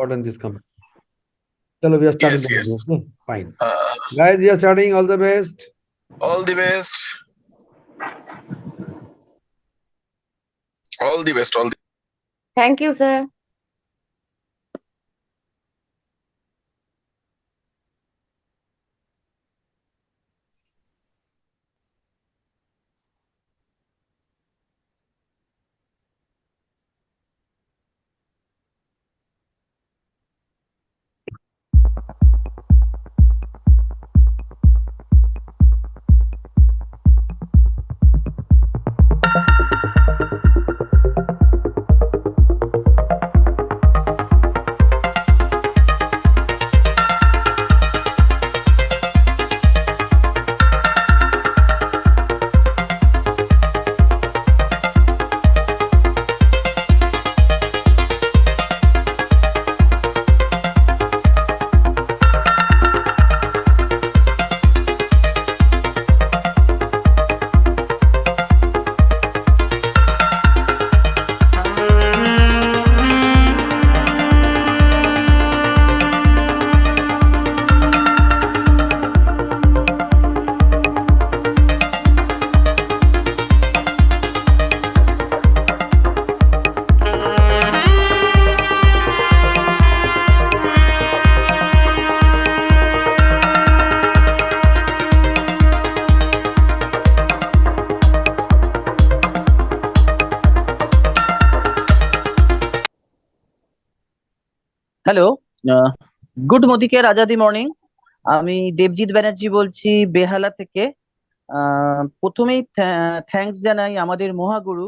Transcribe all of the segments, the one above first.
in this company. Chalo, we are starting. Yes. Okay? Fine. Guys, we are starting. All the best. All the best. All the best. All the Thank you, sir. Hello, good মোদিকের আজাদি morning. আমি দেবজিৎ ব্যানার্জি বলছি বেহালা থেকে। প্রথমেই thanks জানাই আমাদের Mahaguru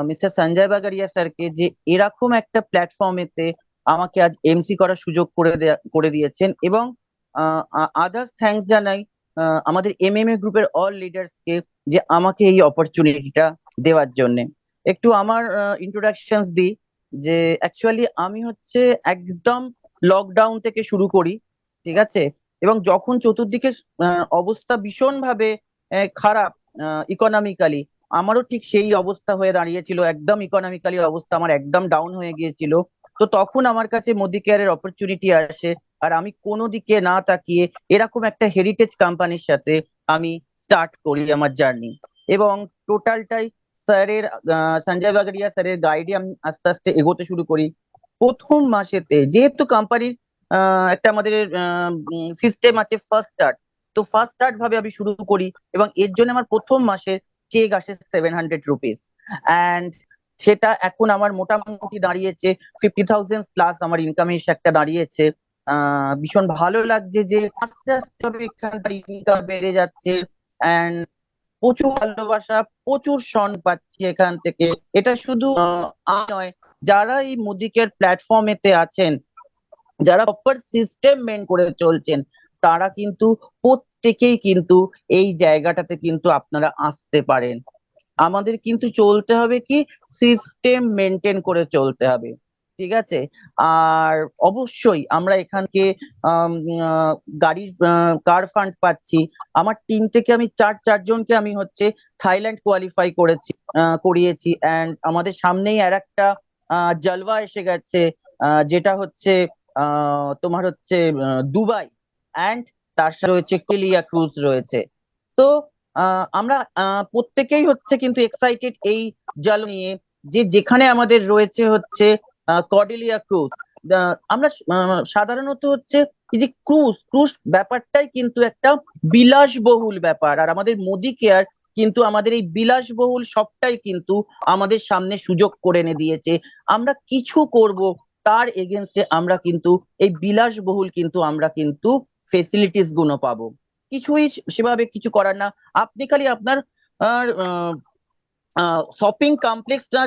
mister Sanjay Bagaria স্যারকে, যে এরকম একটা প্ল্যাটফর্মেতে আমাকে আজ এমসি করার সুযোগ করে দিয়েছেন, এবং আদার্স থ্যাঙ্কস জানাই আমাদের এমএমএ গ্রুপের অল লিডার্সকে, যে আমাকে এই অপরচুনিটিটা দেওয়ার জন্য। একটু আমার ইন্ট্রোডাকশনস দিই, যে অ্যাকচুয়ালি আমি হচ্ছে একদম লকডাউন থেকে শুরু করি, ঠিক আছে, এবং যখন চতুর্দিকে অবস্থা ভীষণ ভাবে খারাপ ইকোনমিক্যালি, আমারও ঠিক সেই অবস্থা হয়ে দাঁড়িয়েছিল, একদম ইকোনমিক্যালি অবস্থা আমার একদম ডাউন হয়ে গিয়েছিল। তো তখন আমার কাছে মোদি কেয়ারের অপরচুনিটি আসে, আর আমি কোনো দিকে না তাকিয়ে এরকম একটা হেরিটেজ কোম্পানির সাথে আমি স্টার্ট করি আমার জার্নি, এবং টোটালটাই স্যারের সঞ্জয় বাগারিয়া স্যারের গাইডে আমি আস্তে আস্তে এগোতে শুরু করি। প্রথম মাসেতে যেহেতু কোম্পানির একটা আমাদের সিস্টেম আছে ফার্স্ট স্টার্ট, তো ফার্স্ট স্টার্ট ভাবে আমি শুরু করি, এবং এর জন্য আমার প্রথম মাসে চেক আসে 700 রুপিস, অ্যান্ড সেটা এখন আমার মোটামুটি দাঁড়িয়েছে 50,000 প্লাস আমার ইনকামের একটা দাঁড়িয়েছে। ভীষণ ভালো লাগছে যে আস্তে আস্তে এখানকার ইনকাম বেড়ে যাচ্ছে, অ্যান্ড প্রচুর ভালোবাসা, প্রচুর শন পাচ্ছি এখান থেকে। এটা শুধু নয়, যারা এই মোদিকের প্ল্যাটফর্মেতে আছেন, যারা প্রপার সিস্টেম মেন করে চলছেন, তারা কিন্তু প্রত্যেকেই কিন্তু এই জায়গাটাতে কিন্তু আপনারা আসতে পারেন। আমাদের কিন্তু চলতে হবে কি, সিস্টেম মেনটেন করে চলতে হবে, ঠিক আছে। আর অবশ্যই আমরা এখানকে গাড়ির কার ফান্ড পাচ্ছি। আমার টিম থেকে আমি চারজনকে আমি হচ্ছে থাইল্যান্ড কোয়ালিফাই করিয়েছি, অ্যান্ড আমাদের সামনেই আর একটা জলওয়া এসে গেছে, যেটা হচ্ছে তোমার হচ্ছে দুবাই, অ্যান্ড তার সাথে হচ্ছে কেলিয়া ক্রুজ রয়েছে। তো আমরা প্রত্যেকেই হচ্ছে কিন্তু এক্সাইটেড এই জল নিয়ে, যে যেখানে আমাদের রয়েছে হচ্ছে কর্ডেলিয়া ক্রুজ। আমরা সাধারণত হচ্ছে এই যে ক্রুজ ব্যাপারটাই কিন্তু একটা বিলাসবহুল ব্যাপার, আর আমাদের মোদি কেয়ার কিন্তু আমাদের এই বিলাসবহুল সবটাই কিন্তু আমাদের সামনে সুযোগ করে এনে দিয়েছে। আমরা কিছু করব, তার এগেনস্টে আমরা কিন্তু এই বিলাসবহুল কিন্তু আমরা কিন্তু ফেসিলিটিস গুলো পাবো। কিছুই সেভাবে কিছু করার না, আপনি খালি আপনার শপিং কমপ্লেক্সটা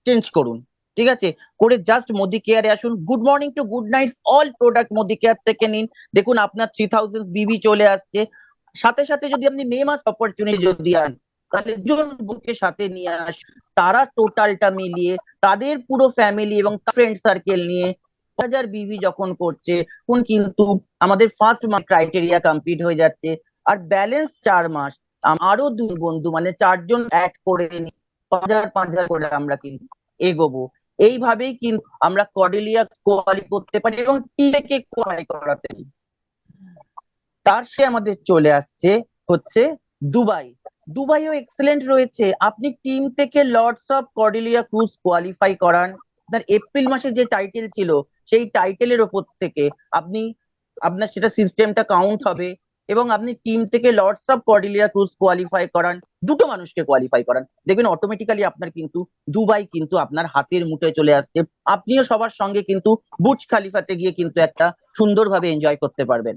চেঞ্জ করুন, ঠিক আছে, করে জাস্ট মোদি কেয়ারে আসুন। Good morning to good night all product Modi care থেকে নিন, দেখুন আপনার 3000 বিবি চলে আসছে। সাথে সাথে যদি আপনি মে মাস অপরচুনিটি যদি আন, তাহলে দুজন বুকে সাথে নিয়ে আসুন, তারা টোটালটা মিলিয়ে তাদের পুরো ফ্যামিলি এবং ফ্রেন্ড সার্কেল নিয়ে 1000 বিবি যখন করছে, তখন কিন্তু আমাদের ফার্স্ট মাস ক্রাইটেরিয়া কমপ্লিট হয়ে যাচ্ছে, আর ব্যালেন্স 4 মাস আরো 2 বন্ধু মানে 4 জন অ্যাড করে নি, 5,000 5,000 করে আমরা কিন্তু এগোবো। এইভাবেই কিন্তু আমরা কর্ডেলিয়া কোয়ালি করতে পারি এবং টিকে কোয়ালি করাতে পারি। তার সে আমাদের চলে আসছে হচ্ছে দুবাই। দুবাইও এক্সেলেন্ট রয়েছে। আপনি টিম থেকে Lords of Cordelia cruise qualify করান, আপনার এপ্রিল মাসে যে টাইটেল ছিল সেই টাইটেলের ওপর থেকে আপনি আপনার সেটা সিস্টেমটা কাউন্ট হবে এবং আপনি টিম থেকে Lords of Cordelia cruise qualify করান, দুটো মানুষকে কোয়ালিফাই করান, দেখবেন অটোমেটিক্যালি আপনার কিন্তু দুবাই কিন্তু আপনার হাতের মুঠোয় চলে আসছে। আপনিও সবার সঙ্গে কিন্তু বুর্জ খালিফাতে গিয়ে কিন্তু একটা সুন্দরভাবে এনজয় করতে পারবেন।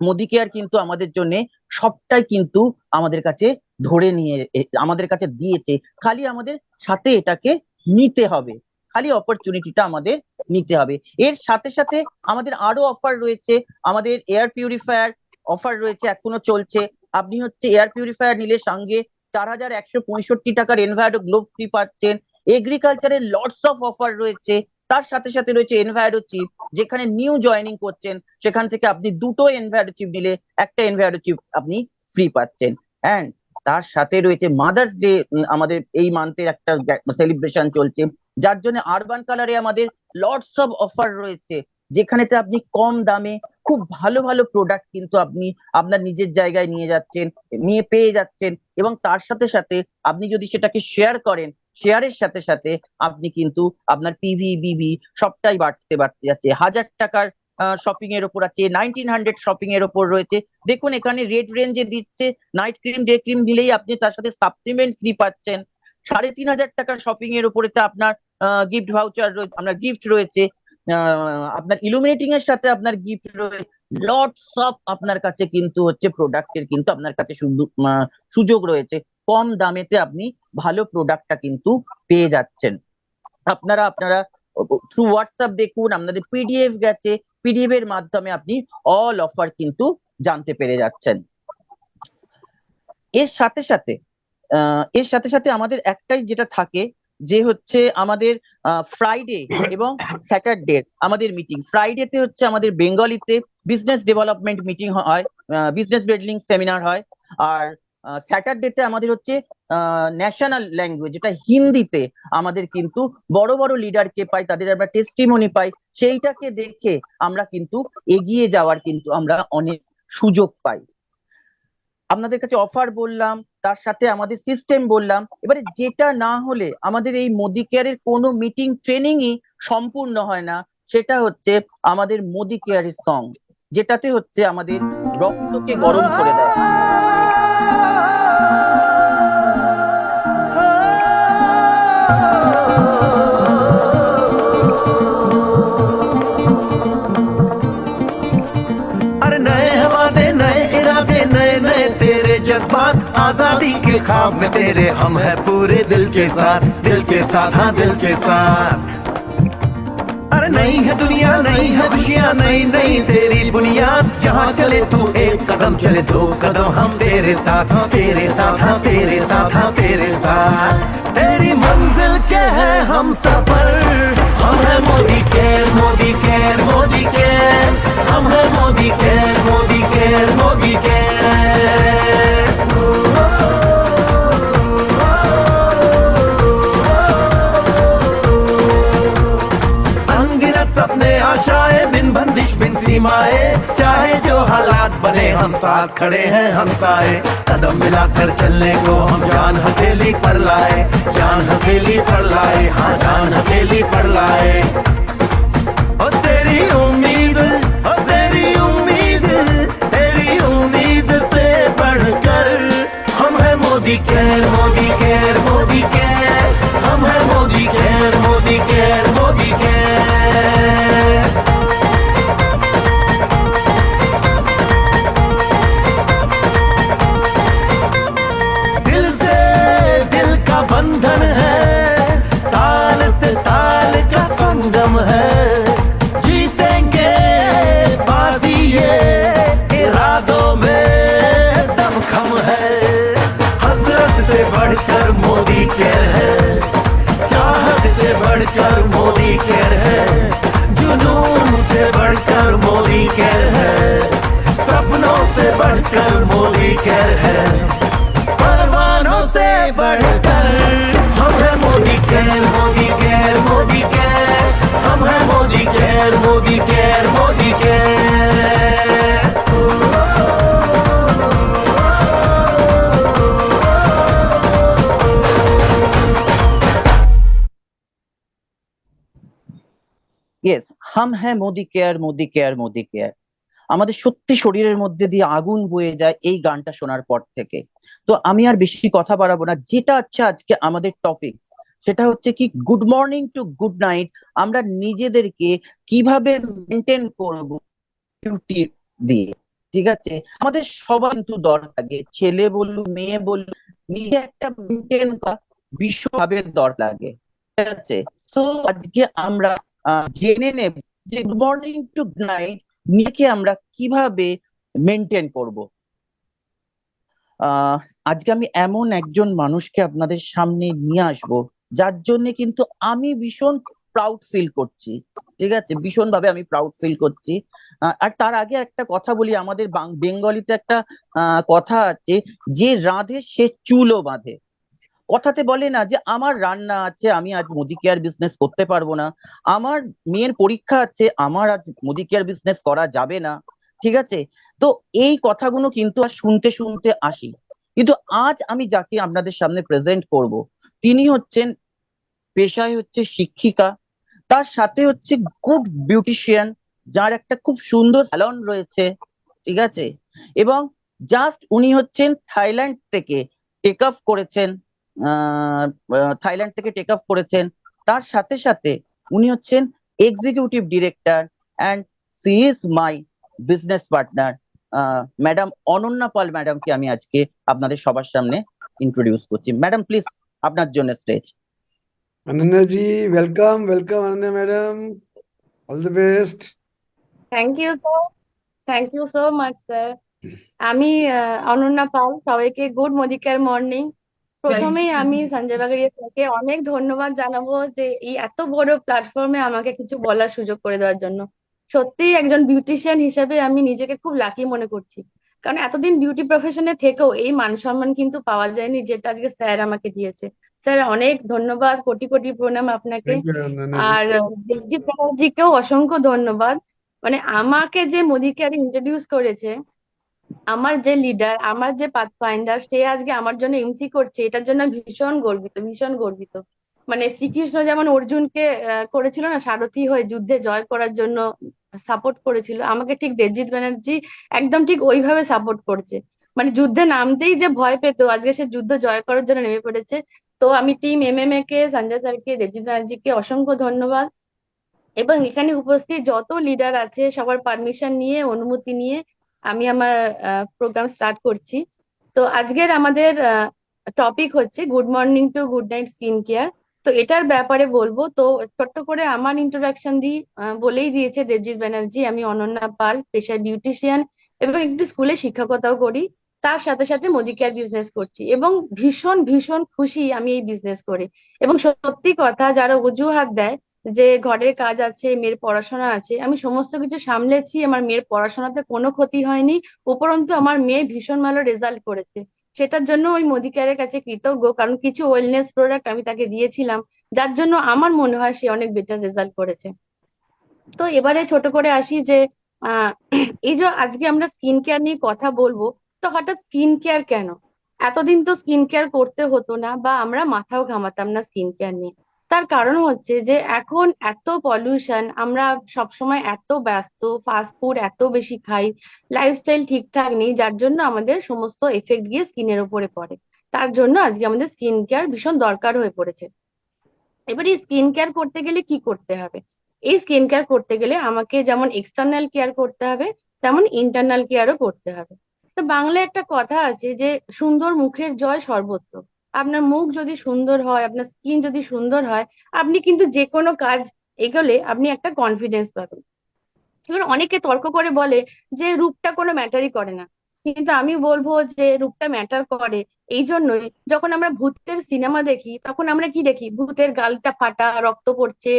মোদি কেয়ার কিন্তু আমাদের জন্য সবটাই কিন্তু আমাদের কাছে ধরে নিয়ে আমাদের কাছে দিয়েছে, খালি আমাদের সাথে এটাকে নিতে হবে, খালি অপরচুনিটিটা আমাদের নিতে হবে। এর সাথে সাথে আমাদের আরো অফার রয়েছে, আমাদের এয়ার পিউরিফায়ার অফার রয়েছে, এখনো চলছে। আপনি হচ্ছে এয়ার পিউরিফায়ার নিলে সঙ্গে 4165 টাকার এনভায়রো গ্লোব ফ্রি পাচ্ছেন। এগ্রিকালচারের লটস অফ অফার রয়েছে, তার সাথে সাথে রয়েছে এনভায়রো চিপ, যেখানে নিউ জয়েনিং করছেন সেখান থেকে আপনি দুটো এনভায়রো চিপ নিলে একটা এনভায়রো চিপ আপনি ফ্রি পাচ্ছেন। অ্যান্ড তার সাথে রয়েছে মাদার্স ডে, আমাদের এই মান্থের একটা সেলিব্রেশন চলছে, যার জন্য আরবান কালারে আমাদের লটস অফ অফার রয়েছে, যেখানেতে আপনি কম দামে খুব ভালো ভালো প্রোডাক্ট কিন্তু আপনি আপনার নিজের জায়গায় নিয়ে যাচ্ছেন, নিয়ে পেয়ে যাচ্ছেন। এবং তার সাথে সাথে আপনি যদি সেটাকে শেয়ার করেন, শেয়ারের সাথে সাথে আপনি কিন্তু আপনার পিভি বিভি সবটাই বাড়তে যাচ্ছে। 1000 টাকার শপিং এর ওপর আছে, 1900 শপিং এর ওপর রয়েছে। দেখুন এখানে রেড রেঞ্জে দিচ্ছে নাইট ক্রিম ডে ক্রিম নিলেই আপনি তার সাথে সাপ্লিমেন্ট ফ্রি পাচ্ছেন। 3500 টাকার শপিং এর উপরে আপনার গিফট ভাউচার রয়েছে, আপনার গিফট রয়েছে, আপনার ইলুমিনেটিং এর সাথে আপনার গিফট রয়েছে। লটস অফ আপনার কাছে কিন্তু হচ্ছে প্রোডাক্টের কিন্তু আপনার কাছে সুযোগ রয়েছে, কম দামেতে আপনি ভালো প্রোডাক্টটা কিন্তু পেয়ে যাচ্ছেন। আপনারা থ্রু হোয়াটসঅ্যাপ দেখুন, আপনাদের পিডিএফ গেছে, পিডিএফ এর মাধ্যমে আপনি অল অফার কিন্তু জানতে পেরে যাচ্ছেন। এর সাথে সাথে আমাদের একটাই যেটা থাকে যে হচ্ছে আমাদের ফ্রাইডে এবং স্যাটারডে আমাদের মিটিং। ফ্রাইডেতে হচ্ছে আমাদের বেঙ্গলিতে বিজনেস ডেভেলপমেন্ট মিটিং হয়, বিজনেস বিল্ডিং সেমিনার হয়। আর স্যাটারডেতে আমাদের হচ্ছে ন্যাশনাল ল্যাঙ্গুয়েজ, যেটা হিন্দিতে আমাদের কিন্তু বড় বড় লিডারকে পাই, তাদের আমরা টেস্টিমনি পাই, সেইটাকে দেখে আমরা কিন্তু এগিয়ে যাওয়ার কিন্তু আমরা অনেক সুযোগ পাই। আপনাদের কাছে অফার বললাম, তার সাথে আমাদের সিস্টেম বললাম। এবারে যেটা না হলে আমাদের এই মোদি কেয়ারের কোনো মিটিং ট্রেনিংই সম্পূর্ণ হয় না, সেটা হচ্ছে আমাদের মোদি কেয়ারের সং, যেটাতে হচ্ছে আমাদের রক্তকে গরম করে দেয়। आजादी के ख्वाब में तेरे हम है पूरे दिल के साथ, हाँ दिल के साथ। अरे नहीं है दुनिया, नहीं है खुशियाँ, नहीं तेरी बुनियाद। जहाँ चले तू एक कदम चले, 2 कदम हम तेरे साथ, हाँ तेरे साथ, हाँ तेरे साथ, हाँ तेरे साथ। तेरी मंजिल के है हम सफर, हम है Modi care, Modi care, Modi care, हम है Modi care, Modi care, Modi care. सपने आशाएं बिन बंदिश बिन सीमाए, चाहे जो हालात बने हम साथ खड़े हैं हम साए। कदम मिलाकर चलने को हम जान हथेली पर लाए, जान हथेली पर लाए, हाँ जान हथेली पर लाए। ओ तेरी उम्मीद, ओ तेरी उम्मीद, तेरी उम्मीद से बढ़कर हम है Modi care, Modi care, Modi care, हम है Modi care, Modi care, Modi care. दिल से दिल का बंधन है, ताल से ताल का संगम है। जीतेंगे बाजी ये इरादों में दमखम है। हसरत से बढ़कर मोदी केयर है, चाहत से बढ़कर मोदी केयर है, जुनून से बढ़कर मोदी केयर है, सपनों से बढ़कर मोदी केयर है, परवानों से बढ़कर हम है Modi care, Modi care, Modi care Modi care Modi care. Yes, হাম হ্যাঁ Modi care Modi care Modi care. আমাদের সত্যি শরীরের মধ্যে দিয়ে আগুন বয়ে যায় এই গানটা শোনার পর থেকে। তো আমি আর বেশি কথা বাড়াবো না, যেটা হচ্ছে আজকে আমাদের টপিক, সেটা হচ্ছে কি good morning to good night আমরা নিজেদেরকে কিভাবে মেনটেন করব বিউটি দিয়ে। ঠিক আছে, আমাদের সবার কিন্তু দরকার লাগে, ছেলে বলুন মেয়ে বলুন, নিজে একটা মেনটেন করা ভীষণভাবে দরকার লাগে। ঠিক আছে, তো আজকে আমরা জেনে নেব যে good morning to good night নিজেকে আমরা কিভাবে মেনটেন করব। আজকে আমি এমন একজন মানুষকে আপনাদের সামনে নিয়ে আসব, যার জন্য কিন্তু আমি ভীষণ প্রাউড ফিল করছি। ঠিক আছে, ভীষণ ভাবে আমি প্রাউড ফিল করছি। আর তার আগে একটা কথা বলি, আমাদের বেঙ্গলিতে একটা কথা আছে, যে রাঁধে সে চুলও বাঁধে। কথাতে বলে না যে আমার রান্না আছে, আমি আজ মুদি কেয়ার বিজনেস করতে পারবো না, আমার মেয়ের পরীক্ষা আছে, আমার আজ মুদি কেয়ার বিজনেস করা যাবে না। ঠিক আছে, তো এই কথাগুলো কিন্তু আর শুনতে শুনতে আসি, কিন্তু আজ আমি যাকে আপনাদের সামনে প্রেজেন্ট করব, তিনি হচ্ছেন পেশায় হচ্ছে শিক্ষিকা, তার সাথে হচ্ছে গুড বিউটিশিয়ান, যার একটা খুব সুন্দর স্যালন রয়েছে। ঠিক আছে, এবং জাস্ট উনি হচ্ছেন থাইল্যান্ড থেকে টেক অফ করেছেন, তার সাথে সাথে উনি হচ্ছেন executive director and she is my business partner. Madam Ananya Pal ম্যাডামকে আমি আজকে আপনাদের সবার সামনে ইন্ট্রোডিউস করছি। ম্যাডাম প্লিজ, আপনার জন্য stage. Ananya ji, welcome, welcome Ananya madam. All the best. Thank you sir, thank you so much sir. আমি অনন্যা পাল, সবাইকে গুড মোদিকের মর্নিং। প্রথমেই আমি সঞ্জয় বাগড়িয়া স্যারকে অনেক ধন্যবাদ জানাবো যে এই এত বড় প্ল্যাটফর্মে আমাকে কিছু বলার সুযোগ করে দেওয়ার জন্য। সত্যি একজন বিউটিশিয়ান হিসেবে আমি নিজেকে খুব লাকি মনে করছি, কারণ এতদিন বিউটি প্রফেশনে থেকেও এই মান সম্মান কিন্তু পাওয়া যায়নি, যেটা আজকে স্যার আমাকে দিয়েছে। স্যার অনেক ধন্যবাদ, কোটি কোটি প্রণাম আপনাকে। Thank you Ananya ji. আর দেবজিৎ ব্যানার্জিকেও অসংখ্য ধন্যবাদ। মানে আমাকে যে মোদিকে আর ইন্ট্রোডিউস করেছে, আমার যে লিডার, আমার যে পাথ ফাইন্ডার, সে আজকে আমার জন্য এমসি করছে, এটার জন্য আমি ভীষণ গর্বিত, ভীষণ গর্বিত। মানে শ্রীকৃষ্ণ যেমন অর্জুনকে করেছিল না সারথি হয়ে যুদ্ধে জয় করার জন্য সাপোর্ট করেছিল, আমাকে ঠিক দেবজিৎ ব্যানার্জি একদম ঠিক ওইভাবে সাপোর্ট করছে। মানে যুদ্ধে নামতেই যে ভয় পেত, আজকে সে যুদ্ধ জয় করার জন্য নেমে পড়েছে। তো আমি টিম এমএমএ কে, সঞ্জয় স্যারকে, দেবজিৎ ব্যানার্জিকে অসংখ্য ধন্যবাদ। এবং এখানে উপস্থিত যত লিডার আছে সবার পারমিশন নিয়ে, অনুমতি নিয়ে আমি আমার প্রোগ্রাম স্টার্ট করছি। তো আজকের আমাদের টপিক হচ্ছে good morning to good night skin care. তো এটার ব্যাপারে বলবো। তো ছোট্ট করে আমার ইন্ট্রোডাকশন দিই, বলেই দিয়েছে দেবজিৎ ব্যানার্জি, আমি অনন্যা পাল, পেশায় বিউটিশিয়ান এবং একটু স্কুলে শিক্ষকতাও করি। তার সাথে সাথে মোদি কেয়ার বিজনেস করছি এবং ভীষণ ভীষণ খুশি আমি এই বিজনেস করে। এবং সত্যি কথা, যারা অজুহাত দেয় যে ঘরের কাজ আছে, মেয়ের পড়াশোনা আছে, আমি সমস্ত কিছু সামলেছি, আমার মেয়ের পড়াশোনাতে কোনো ক্ষতি হয়নি, উপরন্তু আমার মেয়ে ভীষণ ভালো রেজাল্ট করেছে। সেটার জন্য ওই মোদি কেয়ারের কাছে কৃতজ্ঞ, কারণ কিছু ওয়েলনেস প্রোডাক্ট আমি তাকে দিয়েছিলাম, যার জন্য আমার মনে হয় সে অনেক বেটার রেজাল্ট করেছে। তো এবারে ছোট করে আসি যে আহ এই যে আজকে আমরা স্কিন কেয়ার নিয়ে কথা বলবো, তো হঠাৎ স্কিন কেয়ার কেন? এতদিন তো স্কিন কেয়ার করতে হতো না, বা আমরা মাথাও ঘামাতাম না স্কিন কেয়ার নিয়ে। তার কারণ হচ্ছে যে এখন এত পলিউশন, আমরা সবসময় এত ব্যস্ত, ফাস্ট ফুড এত বেশি খাই, লাইফস্টাইল ঠিকঠাক নেই, যার জন্য আমাদের সমস্ত এফেক্ট গিয়ে স্কিনের উপরে পড়ে। তার জন্য আজকে আমাদের স্কিন কেয়ার ভীষণ দরকার হয়ে পড়েছে। এবার এই স্কিন কেয়ার করতে গেলে কি করতে হবে? এই স্কিন কেয়ার করতে গেলে আমাকে যেমন এক্সটার্নাল কেয়ার করতে হবে, তেমন ইন্টারনাল কেয়ারও করতে হবে। তো বাংলায় একটা কথা আছে যে সুন্দর মুখের জয় সর্বত্র। আপনার মুখ যদি সুন্দর হয়, আপনার স্কিন যদি সুন্দর হয়, আপনি কিন্তু যে কোনো কাজ এগোলে আপনি একটা কনফিডেন্স পাবেন। এবার অনেকে তর্ক করে বলে যে রূপটা কোনো ম্যাটারই করে না, কিন্তু আমি বলবো যে রূপটা ম্যাটার করে। এই জন্যই যখন আমরা ভূতের সিনেমা দেখি, তখন আমরা কি দেখি? ভূতের গালটা ফাটা, রক্ত পড়ছে,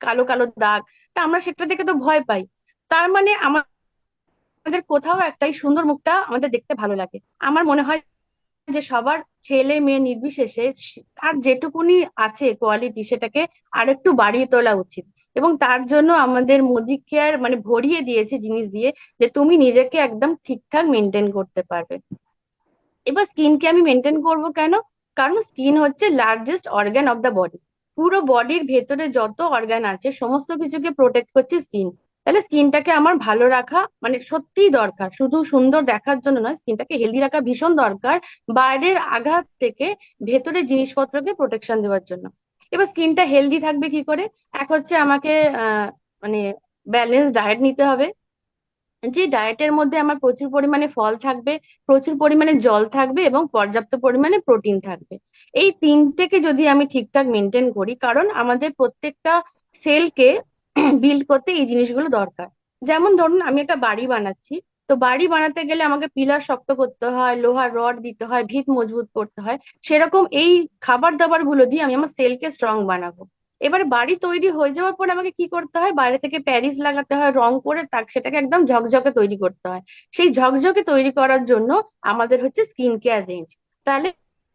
কালো কালো দাগ, তা আমরা সেটা দেখে তো ভয় পাই। তার মানে আমাদের কোথাও একটাই সুন্দর মুখটা আমাদের দেখতে ভালো লাগে। আমার মনে হয় যে সবার, ছেলে মেয়ে নির্বিশেষে, তার যেটুকুনি আছে কোয়ালিটি, সেটাকে আরেকটু বাড়িয়ে তোলা উচিত। এবং তার জন্য আমাদের মোদি কেয়ার মানে ভরিয়ে দিয়েছে জিনিস দিয়ে যে তুমি নিজেকে একদম ঠিকঠাক মেনটেন করতে পারবে। এবার স্কিনকে আমি মেনটেন করব কেন? কারণ স্কিন হচ্ছে largest organ of the body. পুরো বডির ভেতরে যত অর্গান আছে সমস্ত কিছুকে প্রোটেক্ট করছে স্কিন। তাহলে স্কিনটাকে আমার ভালো রাখা মানে সত্যিই দরকার, শুধু সুন্দর দেখার জন্য নয়, স্কিনটাকে হেলদি রাখা ভীষণ দরকার বাইরের আঘাত থেকে ভেতরের জিনিসপত্রকে প্রোটেকশন দেওয়ার জন্য। এবার স্কিনটা হেলদি থাকবে কি করে? এক হচ্ছে আমাকে মানে ব্যালেন্স ডায়েট নিতে হবে, যে ডায়েটের মধ্যে আমার প্রচুর পরিমাণে ফল থাকবে, প্রচুর পরিমাণে জল থাকবে এবং পর্যাপ্ত পরিমাণে প্রোটিন থাকবে। এই তিনটেকে যদি আমি ঠিকঠাক মেনটেন করি, কারণ আমাদের প্রত্যেকটা সেলকে বিল্ড করতে এই জিনিসগুলো দরকার। যেমন ধরুন আমি একটা বাড়ি বানাচ্ছি, তো বাড়ি বানাতে গেলে আমাকে পিলার শক্ত করতে হয়, লোহার রড দিতে হয়, ভিত মজবুত করতে হয়। সেরকম এই খাবার দাবার গুলো দিয়ে আমি আমার সেলকে স্ট্রং বানাবো। এবার বাড়ি তৈরি হয়ে যাওয়ার পর আমাকে কি করতে হয়? বাইরে থেকে প্যারিস লাগাতে হয়, রং করে সেটাকে একদম ঝকঝকে তৈরি করতে হয়। সেই ঝকঝকে তৈরি করার জন্য আমাদের হচ্ছে স্কিন কেয়ার রেঞ্জ। তাহলে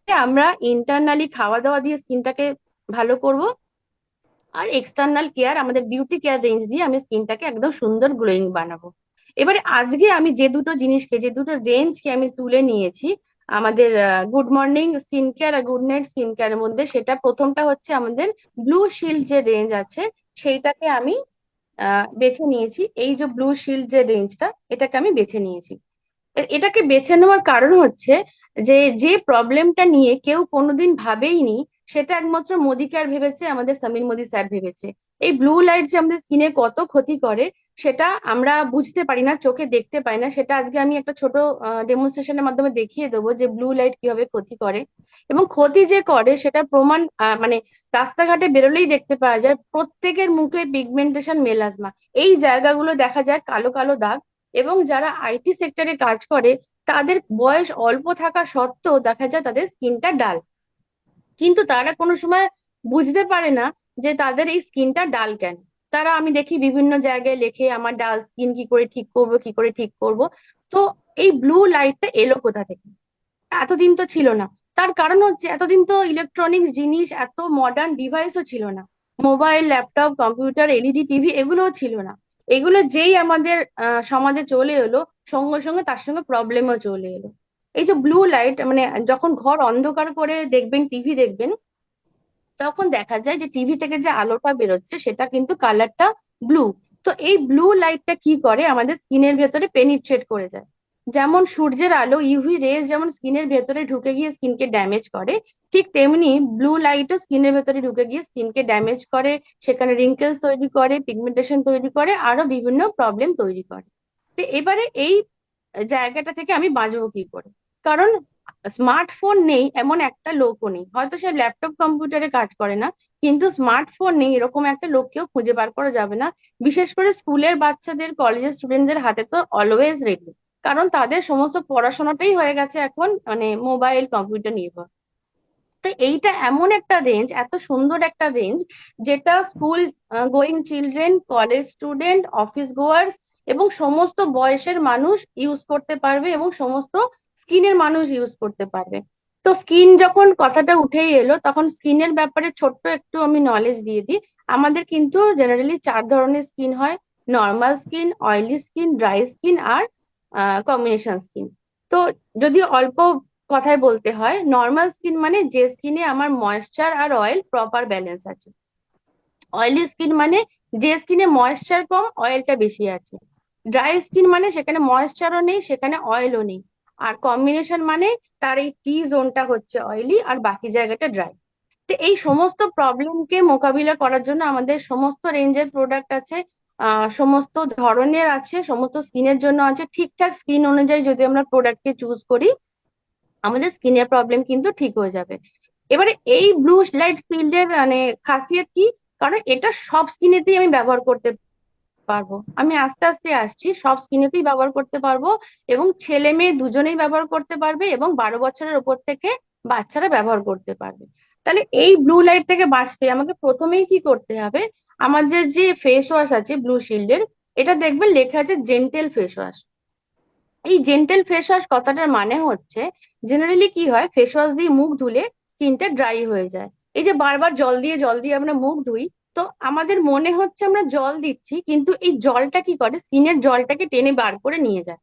আমরা ইন্টারনালি খাওয়া দাওয়া দিয়ে স্কিনটাকে ভালো করব, আর এক্সটার্নাল কেয়ার আমাদের বিউটি কেয়ার রেঞ্জ দিয়ে আমি স্কিনটাকে একদম সুন্দর গ্লোয়িং বানাবো। এবারে আজকে আমি যে দুটো জিনিসকে, যে দুটো রেঞ্জকে আমি তুলে নিয়েছি আমাদের গুড মর্নিং স্কিন কেয়ার আর গুড নাইট স্কিন কেয়ারের মধ্যে, সেটা প্রথমটা হচ্ছে আমাদের ব্লু শিল্ড যে রেঞ্জ আছে সেইটাকে আমি বেছে নিয়েছি। এই যে ব্লু শিল্ড যে রেঞ্জটা, এটাকে আমি বেছে নিয়েছি। এটাকে বেছে নেওয়ার কারণ হচ্ছে যে যে প্রবলেমটা নিয়ে কেউ কোনোদিন ভাবেইনি, সেটা একমাত্র মোদি কেয়ার ভেবেছে, আমাদের সমীর মোদি স্যার ভেবেছে। এই ব্লু লাইট যে আমাদের স্কিনে কত ক্ষতি করে সেটা আমরা বুঝতে পারি না, চোখে দেখতে পাই না। সেটা আজকে আমি একটা ছোট ডেমনস্ট্রেশনের মাধ্যমে দেখিয়ে দেবো যে ব্লু লাইট কিভাবে ক্ষতি করে। এবং ক্ষতি যে করে সেটা প্রমাণ মানে রাস্তাঘাটে বেরোলেই দেখতে পাওয়া যায়, প্রত্যেকের মুখে পিগমেন্টেশন, মেলাজমা, এই জায়গাগুলো দেখা যায় কালো কালো দাগ। এবং যারা আইটি সেক্টরে কাজ করে তাদের বয়স অল্প থাকা সত্ত্বেও দেখা যায় তাদের স্কিনটা ডাল, কিন্তু তারা কোনো সময় বুঝতে পারে না যে তাদের এই স্কিনটা ডাল কেন। তারা আমি দেখি বিভিন্ন জায়গায় লেখে আমার ডাল স্কিন কি করে ঠিক করবো, কি করে ঠিক করব। তো এই ব্লু লাইটটা এলো কোথা থেকে? এতদিন তো ছিল না। তার কারণ হচ্ছে এতদিন তো ইলেকট্রনিক্স জিনিস, এত মডার্ন ডিভাইসও ছিল না। Mobile, laptop, computer, LED TV এগুলোও ছিল না। এগুলো যেই আমাদের সমাজে চলে এলো, সঙ্গে সঙ্গে তার সঙ্গে প্রবলেমও চলে এলো। এই যে ব্লু লাইট মানে যখন ঘর অন্ধকার করে দেখবেন, টিভি দেখবেন, তখন দেখা যায় যে টিভি থেকে যে আলোটা বেরোচ্ছে সেটা কিন্তু কালারটা ব্লু। তো এই ব্লু লাইটটা কি করে? আমাদের স্কিনের ভেতরে পেনিট্রেট করে যায়। যেমন সূর্যের আলো, ইউভি রেজ যেমন স্কিনের ভেতরে ঢুকে গিয়ে স্কিনকে ড্যামেজ করে, ঠিক তেমনি ব্লু লাইটও স্কিনের ভেতরে ঢুকে গিয়ে স্কিনকে ড্যামেজ করে, সেখানে রিঙ্কেলস তৈরি করে, পিগমেন্টেশন তৈরি করে, আরো বিভিন্ন প্রবলেম তৈরি করে। তো এবারে এই জায়গাটা থেকে আমি বাঁচবো কি করে? কারণ স্মার্টফোন নেই এমন একটা লোকও নেই, হয়তো সে ল্যাপটপ কম্পিউটারে কাজ করে না, কিন্তু স্মার্টফোন নেই এরকম একটা লোককেও খুঁজে বার করা যাবে না। বিশেষ করে স্কুলের বাচ্চাদের, কলেজের স্টুডেন্টদের হাতে তো অলওয়েজ রেডি, কারণ তাদের সমস্ত পড়াশোনাটাই হয়ে গেছে এখন মানে মোবাইল কম্পিউটার নির্ভর। তো এইটা এমন একটা রেঞ্জ, এত সুন্দর একটা রেঞ্জ, যেটা school going children, college student, office goers এবং সমস্ত বয়সের মানুষ ইউজ করতে পারবে এবং সমস্ত স্কিনের মানুষ ইউজ করতে পারবে। তো স্কিন যখন কথাটা উঠেই এলো, তখন স্কিনের ব্যাপারে ছোট্ট একটু আমি নলেজ দিয়ে দিই। আমাদের কিন্তু জেনারেলি 4 ধরনের স্কিন হয়: normal skin, oily skin, dry skin আর কম্বিনেশন স্কিন। তো যদি অল্প কথায় বলতে হয়, নর্মাল স্কিন মানে যে স্কিনে আমার ময়েশ্চার আর অয়েল প্রপার ব্যালেন্স আছে। অয়েলি স্কিন মানে যে স্কিনে ময়েশ্চার কম, অয়েলটা বেশি আছে। ড্রাই স্কিন মানে সেখানে ময়েশ্চারও নেই, সেখানে অয়েলও নেই। আর কম্বিনেশন মানে তার এই টি জোনটা হচ্ছে অয়েলি আর বাকি জায়গাটা ড্রাই। তো এই সমস্ত প্রবলেমকে মোকাবিলা করার জন্য আমাদের সমস্ত রেঞ্জের প্রোডাক্ট আছে, সমস্ত ধরনের আছে, সমস্ত স্কিনের জন্য আছে। ঠিকঠাক স্কিন অনুযায়ী যদি আমরা প্রোডাক্টকে চুজ করি, আমাদের স্কিনের প্রবলেম কিন্তু ঠিক হয়ে যাবে। এবারে এই ব্লু লাইট ফিল্ডের মানে খাসিয়ত কি? কারণ এটা সব স্কিনেতেই আমি ব্যবহার করতে পারবো। আমি আস্তে আস্তে আসছি, সব স্কিনেতেই ব্যবহার করতে পারবো এবং ছেলে মেয়ে দুজনেই ব্যবহার করতে পারবে এবং 12 বছরের ওপর থেকে বাচ্চারা ব্যবহার করতে পারবে। তাহলে এই ব্লু লাইট থেকে বাঁচতে আমাকে প্রথমেই কি করতে হবে? আমাদের যে ফেস ওয়াশ আছে ব্লু শিল্ডের, এটা দেখবেন লেখা আছে জেন্টেল ফেস ওয়াশ। এই জেন্টেল ফেস ওয়াশ কথাটার মানে হচ্ছে, জেনারেলি কি হয়, ফেস ওয়াশ দিয়ে মুখ ধুলে স্কিনটা ড্রাই হয়ে যায়। এই যে বারবার জল দিয়ে আমরা মুখ ধুই, তো আমাদের মনে হচ্ছে আমরা জল দিচ্ছি, কিন্তু এই জলটা কি করে স্কিনের জলটাকে টেনে বার করে নিয়ে যায়।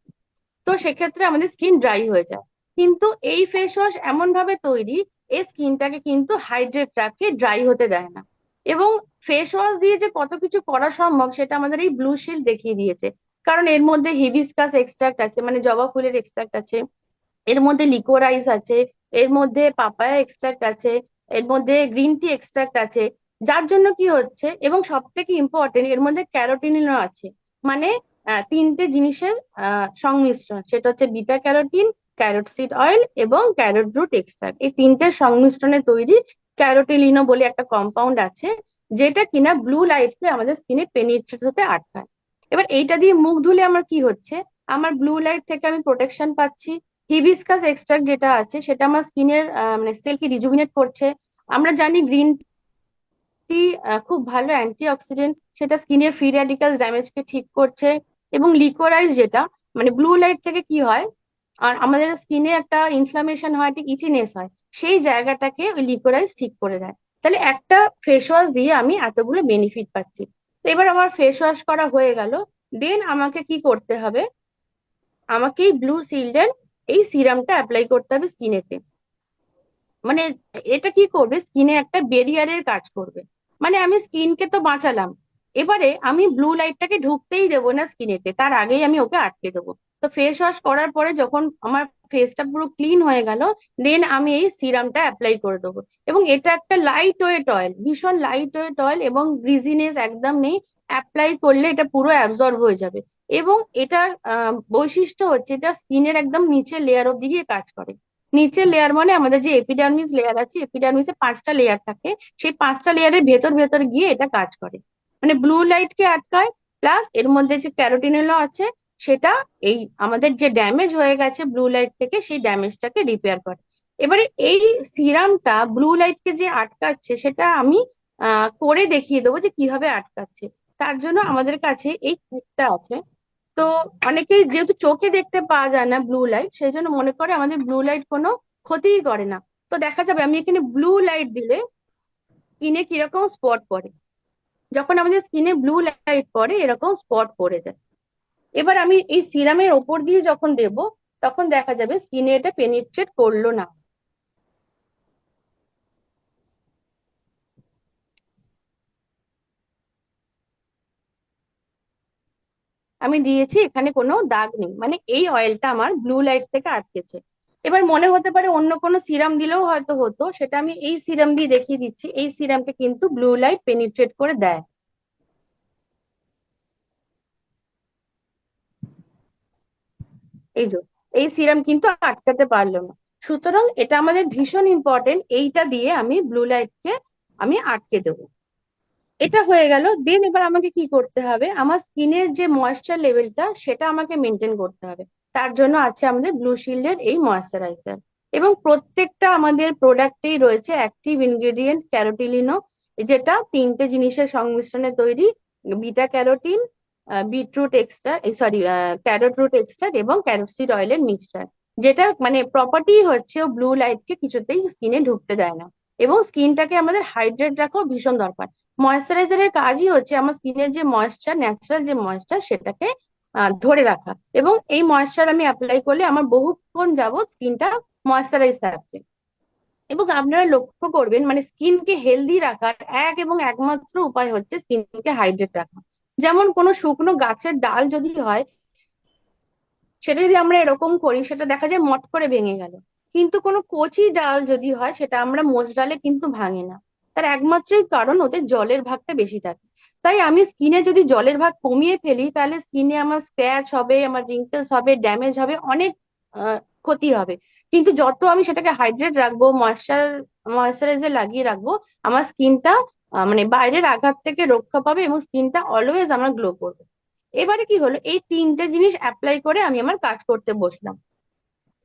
তো সেক্ষেত্রে আমাদের স্কিন ড্রাই হয়ে যায়। কিন্তু এই ফেস ওয়াশ এমন ভাবে তৈরি, এই স্কিনটাকে কিন্তু হাইড্রেট রাখে, ড্রাই হতে দেয় না। এবং ফেস ওয়াশ দিয়ে যে কত কিছু করা সম্ভব সেটা আমাদের এই ব্লু শিল্ড দেখিয়ে দিয়েছে। কারণ এর মধ্যে হিবিস্কাস এক্সট্রাক্ট আছে, মানে জবা ফুলের এক্সট্রাক্ট আছে, এর মধ্যে লিকোরাইস আছে, এর মধ্যে পাপায়া এক্সট্রাক্ট আছে, এর মধ্যে গ্রিন টি এক্সট্রাক্ট আছে। যার জন্য কি হচ্ছে, এবং সব থেকে ইম্পর্টেন্ট এর মধ্যে ক্যারোটিনও আছে। মানে তিনটে জিনিসের সংমিশ্রণ, সেটা হচ্ছে beta carotene, carrot seed oil এবং ক্যারোট রুট এক্সট্রাক্ট। এই তিনটের সংমিশ্রণে তৈরি ক্যারোটিলিনো বলে একটা কম্পাউন্ড আছে, যেটা কিনা ব্লু লাইটকে আমাদের স্কিনে পেনিট্রেট হতে আটকায়। এবার এইটা দিয়ে মুখ ধুলে আমার কি হচ্ছে, আমার ব্লু লাইট থেকে আমি প্রোটেকশন পাচ্ছি। হিবিস্কাস এক্সট্রাক্ট যেটা আছে সেটা আমার স্কিনের মানে সেলকে রিজুভিনেট করছে। আমরা জানি গ্রিন টি খুব ভালো অ্যান্টিঅক্সিডেন্ট, সেটা স্কিনের ফ্রি র্যাডিক্যালস ড্যামেজকে ঠিক করছে। এবং লিকোরাইজ যেটা, মানে ব্লু লাইট থেকে কি হয়, আর আমাদের স্কিনে একটা ইনফ্লামেশন হয়, একটা ইচিনেস হয়, সেই জায়গাটাকে ওই লিকোরাইজ ঠিক করে দেয়। তাহলে একটা ফেস ওয়াশ দিয়ে আমি এতগুলো বেনিফিট পাচ্ছি। তো এবার আমার ফেস ওয়াশ করা হয়ে গেল, দেন আমাকে কি করতে হবে, আমাকে এই ব্লু শিল্ডের এই সিরামটা অ্যাপ্লাই করতে হবে স্কিনেতে। মানে এটা কি করবে, স্কিনে একটা ব্যারিয়ারের কাজ করবে। মানে আমি স্কিনকে তো বাঁচালাম, এবারে আমি ব্লু লাইটটাকে ঢুকতেই দেবো না স্কিনেতে, তার আগেই আমি ওকে আটকে দেবো। তো ফেস ওয়াশ করার পরে যখন আমার ফেসটা পুরো ক্লিন হয়ে গেল, দেন আমি এই সিরামটা অ্যাপ্লাই করে দেবো। এবং এটা একটা লাইট ওয়েট অয়েল, ভীষণ লাইট ওয়েট অয়েল, এবং গ্রিজিনেস একদম নেই। অ্যাপ্লাই করলে এটা পুরো অ্যাবজর্ব হয়ে যাবে। এবং এটার বৈশিষ্ট্য হচ্ছে এটা স্কিনের একদম নিচের লেয়ার অব্দি গিয়ে কাজ করে। নিচের লেয়ার মানে আমাদের যে এপিডার্মিস লেয়ার আছে, এপিডার্মিসে 5টা লেয়ার থাকে, সেই 5টা লেয়ারের ভেতর ভেতর গিয়ে এটা কাজ করে। মানে ব্লু লাইট কে আটকায়, প্লাস এর মধ্যে যে ক্যারোটিনল আছে সেটা এই আমাদের যে ড্যামেজ হয়ে গেছে ব্লু লাইট থেকে সেই ড্যামেজটাকে রিপেয়ার করে। এবারে এই সিরামটা ব্লু লাইট কে যে আটকাচ্ছে সেটা আমি করে দেখিয়ে দেবো যে কিভাবে আটকাচ্ছে। তার জন্য আমাদের কাছে এই কিটটা আছে। তো অনেকেই যেহেতু চোখে দেখতে পাওয়া যায় না ব্লু লাইট, সেই জন্য মনে করে আমাদের ব্লু লাইট কোনো ক্ষতিই করে না। তো দেখা যাবে আমি এখানে ব্লু লাইট দিলে স্কিনে কিরকম স্পট পড়ে। যখন আমাদের স্কিনে ব্লু লাইট পড়ে এরকম স্পট পড়ে যায়। এবার আমি এই সিরামের ওপর দিয়ে যখন দেব, তখন দেখা যাবে স্কিনে এটা পেনিট্রেট করলো না। আমি দিয়েছি, এখানে কোনো দাগ নেই, মানে এই অয়েলটা আমার ব্লু লাইট থেকে আটকেছে। এবার মনে হতে পারে অন্য কোনো সিরাম দিলেও হয়তো হতো, সেটা আমি এই সিরাম দিয়ে দেখিয়ে দিচ্ছি। এই সিরামকে কিন্তু ব্লু লাইট পেনিট্রেট করে দেয়। এই যে এই সিরাম কিন্তু আটকাতে পারলো না। সুতরাং এটা আমাদের ভীষণ ইম্পর্টেন্ট, এইটা দিয়ে আমি ব্লু লাইটকে আমি আটকে দেবো। এটা হয়ে গেল। দেন এবার আমাকে কি করতে হবে, আমার স্কিনের যে ময়েশ্চার লেভেলটা সেটা আমাকে মেনটেন করতে হবে। তার জন্য আছে আমাদের ব্লু শিল্ডের এই ময়েশ্চারাইজার। এবং প্রত্যেকটা আমাদের প্রোডাক্টেই রয়েছে অ্যাক্টিভ ইনগ্রেডিয়েন্ট ক্যারোটিলিনো, যেটা তিনটে জিনিসের সংমিশ্রণে তৈরি। Beta carotene, beetroot extra, sorry carrot root extract এবং ক্যারোট সিড অয়েলের মিক্সচার। যেটা মানে প্রপার্টি হচ্ছে ও ব্লু লাইটকে কিছুতেই স্কিনে ঢুকতে দেয় না। এবং স্কিনটাকে আমাদের হাইড্রেট রাখাও ভীষণ দরকার। ময়েশ্চারাইজারের কাজই হচ্ছে আমার স্কিনের যে ময়েশ্চার, ন্যাচারাল যে ময়েশ্চার সেটাকে ধরে রাখা। এবং এই ময়েশ্চার আমি অ্যাপ্লাই করলে আমার বহুক্ষণ যাবত স্কিনটা ময়েশ্চারাইজ থাকছে। এবং আপনারা লক্ষ্য করবেন, মানে স্কিনকে হেলদি রাখার এক এবং একমাত্র উপায় হচ্ছে স্কিনকে হাইড্রেট রাখা। যেমন কোনো শুকনো গাছের ডাল যদি হয়, সেটা যদি আমরা এরকম করি সেটা দেখা যায় মট করে ভেঙে গেল। কিন্তু কোনো কচি ডাল যদি হয় সেটা আমরা মোচড়ালে কিন্তু ভাঙে না। তার একমাত্রই কারণ ওতে জলের ভাগটা বেশি থাকে। তাই আমি স্কিনে যদি জলের ভাগ কমিয়ে ফেলি, তাহলে স্কিনে আমার স্ক্র্যাচ হবে, আমার রিঙ্কেলস হবে, ড্যামেজ হবে, অনেক ক্ষতি হবে। কিন্তু যত আমি সেটাকে হাইড্রেট রাখবো, ময়েশ্চারাইজার লাগিয়ে রাখবো, আমার স্কিনটা মানে বাইরের আঘাত থেকে রক্ষা পাবে এবং স্কিনটা অলওয়েজ আমার গ্লো করবে। এবারে কি হলো, এই তিনটে জিনিস অ্যাপ্লাই করে আমি আমার কাজ করতে বসলাম।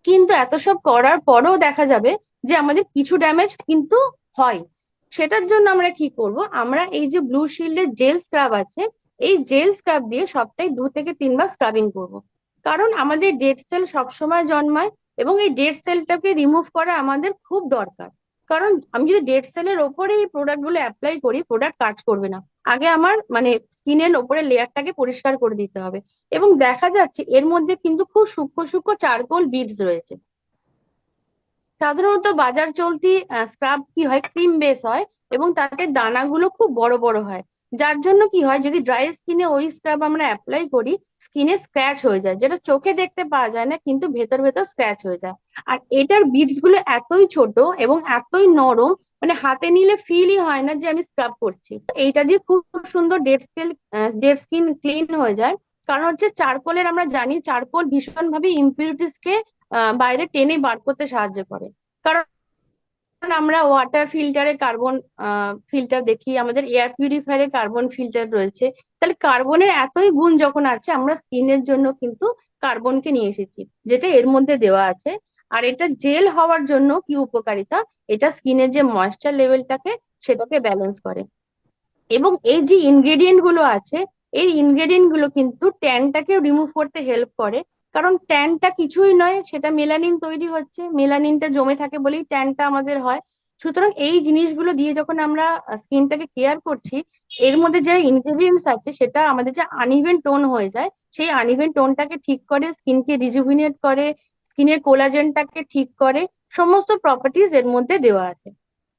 কিন্তু এত সব করার পরেও দেখা যাবে যে আমাদের কিছু ড্যামেজ কিন্তু হয়। সেটার জন্য আমরা কি করব, আমরা এই যে ব্লু শিল্ডের জেল স্ক্রাব আছে, এই জেল স্ক্রাব দিয়ে সপ্তাহে 2 থেকে 3 বার স্ক্রাবিং করব। কারণ আমাদের ডেড সেল সবসময় জন্মায় এবং এই ডেড সেলটাকে রিমুভ করা আমাদের খুব দরকার। কারণ আমি যদি ডেড সেলের ওপরে এই প্রোডাক্ট গুলো অ্যাপ্লাই করি, প্রোডাক্ট কাজ করবে না। আগে আমার মানে স্কিনের ওপরে লেয়ারটাকে পরিষ্কার করে দিতে হবে। এবং দেখা যাচ্ছে এর মধ্যে কিন্তু খুব সূক্ষ্ম সূক্ষ্ম চারকোল বিডস রয়েছে। সাধারণত বাজার চলতি স্ক্রাব কি হয়, ক্রিম বেস হয় এবং তাতে দানাগুলো খুব বড় বড় হয়, যার জন্য কি হয় যদি ড্রাই স্কিনে ওই স্ক্রাব আমরা অ্যাপ্লাই করি, স্কিনে স্ক্র্যাচ হয়ে যায়, যেটা চোখে দেখতে পাওয়া যায় না কিন্তু ভেতর ভেতর স্ক্র্যাচ হয়ে যায়। আর এটার বিডস গুলো এতই ছোট এবং এতই নরম, মানে হাতে নিলে ফিলই হয় না যে আমি স্ক্রাব করছি। এইটা দিয়ে খুব সুন্দর ডেড স্কিন ক্লিন হয়ে যায়। কারণ হচ্ছে চারকোলের, আমরা জানি চারকোল ভীষণ ভাবে ইমপিউরিটিস কে বাইরে টেনে বার করতে সাহায্য করে। কারণ আমরা ওয়াটার ফিল্টারে কার্বন ফিল্টার দেখি, আমাদের এয়ার পিউরিফায়ারে কার্বন ফিল্টার রয়েছে। তাহলে কার্বনের এতই গুণ যখন আছে, আমরা স্কিনের জন্য কিন্তু কার্বনকে নিয়ে এসেছি, যেটা এর মধ্যে দেওয়া আছে। আর এটা জেল হওয়ার জন্য কি উপকারিতা, এটা স্কিনের যে ময়েশ্চার লেভেলটাকে সেটাকে ব্যালেন্স করে। এবং এই যে ইনগ্রেডিয়েন্ট গুলো আছে, এই ইনগ্রেডিয়েন্ট গুলো কিন্তু ট্যানটাকে রিমুভ করতে হেল্প করে। কারণ ট্যানটা কিছুই নয়, সেটা মেলানিন তৈরি হচ্ছে, মেলানিনটা জমে থাকে বলেই ট্যানটা আমাদের হয়। সুতরাং এই জিনিসগুলো দিয়ে যখন আমরা স্কিনটাকে কেয়ার করছি, এর মধ্যে যে ইনগ্রেডিয়েন্টস আছে সেটা আমাদের যে আনইভেন টোন হয়ে যায়, সেই আনইভেন টোনটাকে ঠিক করে, স্কিনকে রিজুভিনেট করে, স্কিনের কোলাজেনটাকে ঠিক করে, সমস্ত প্রপার্টিজ এর মধ্যে দেওয়া আছে।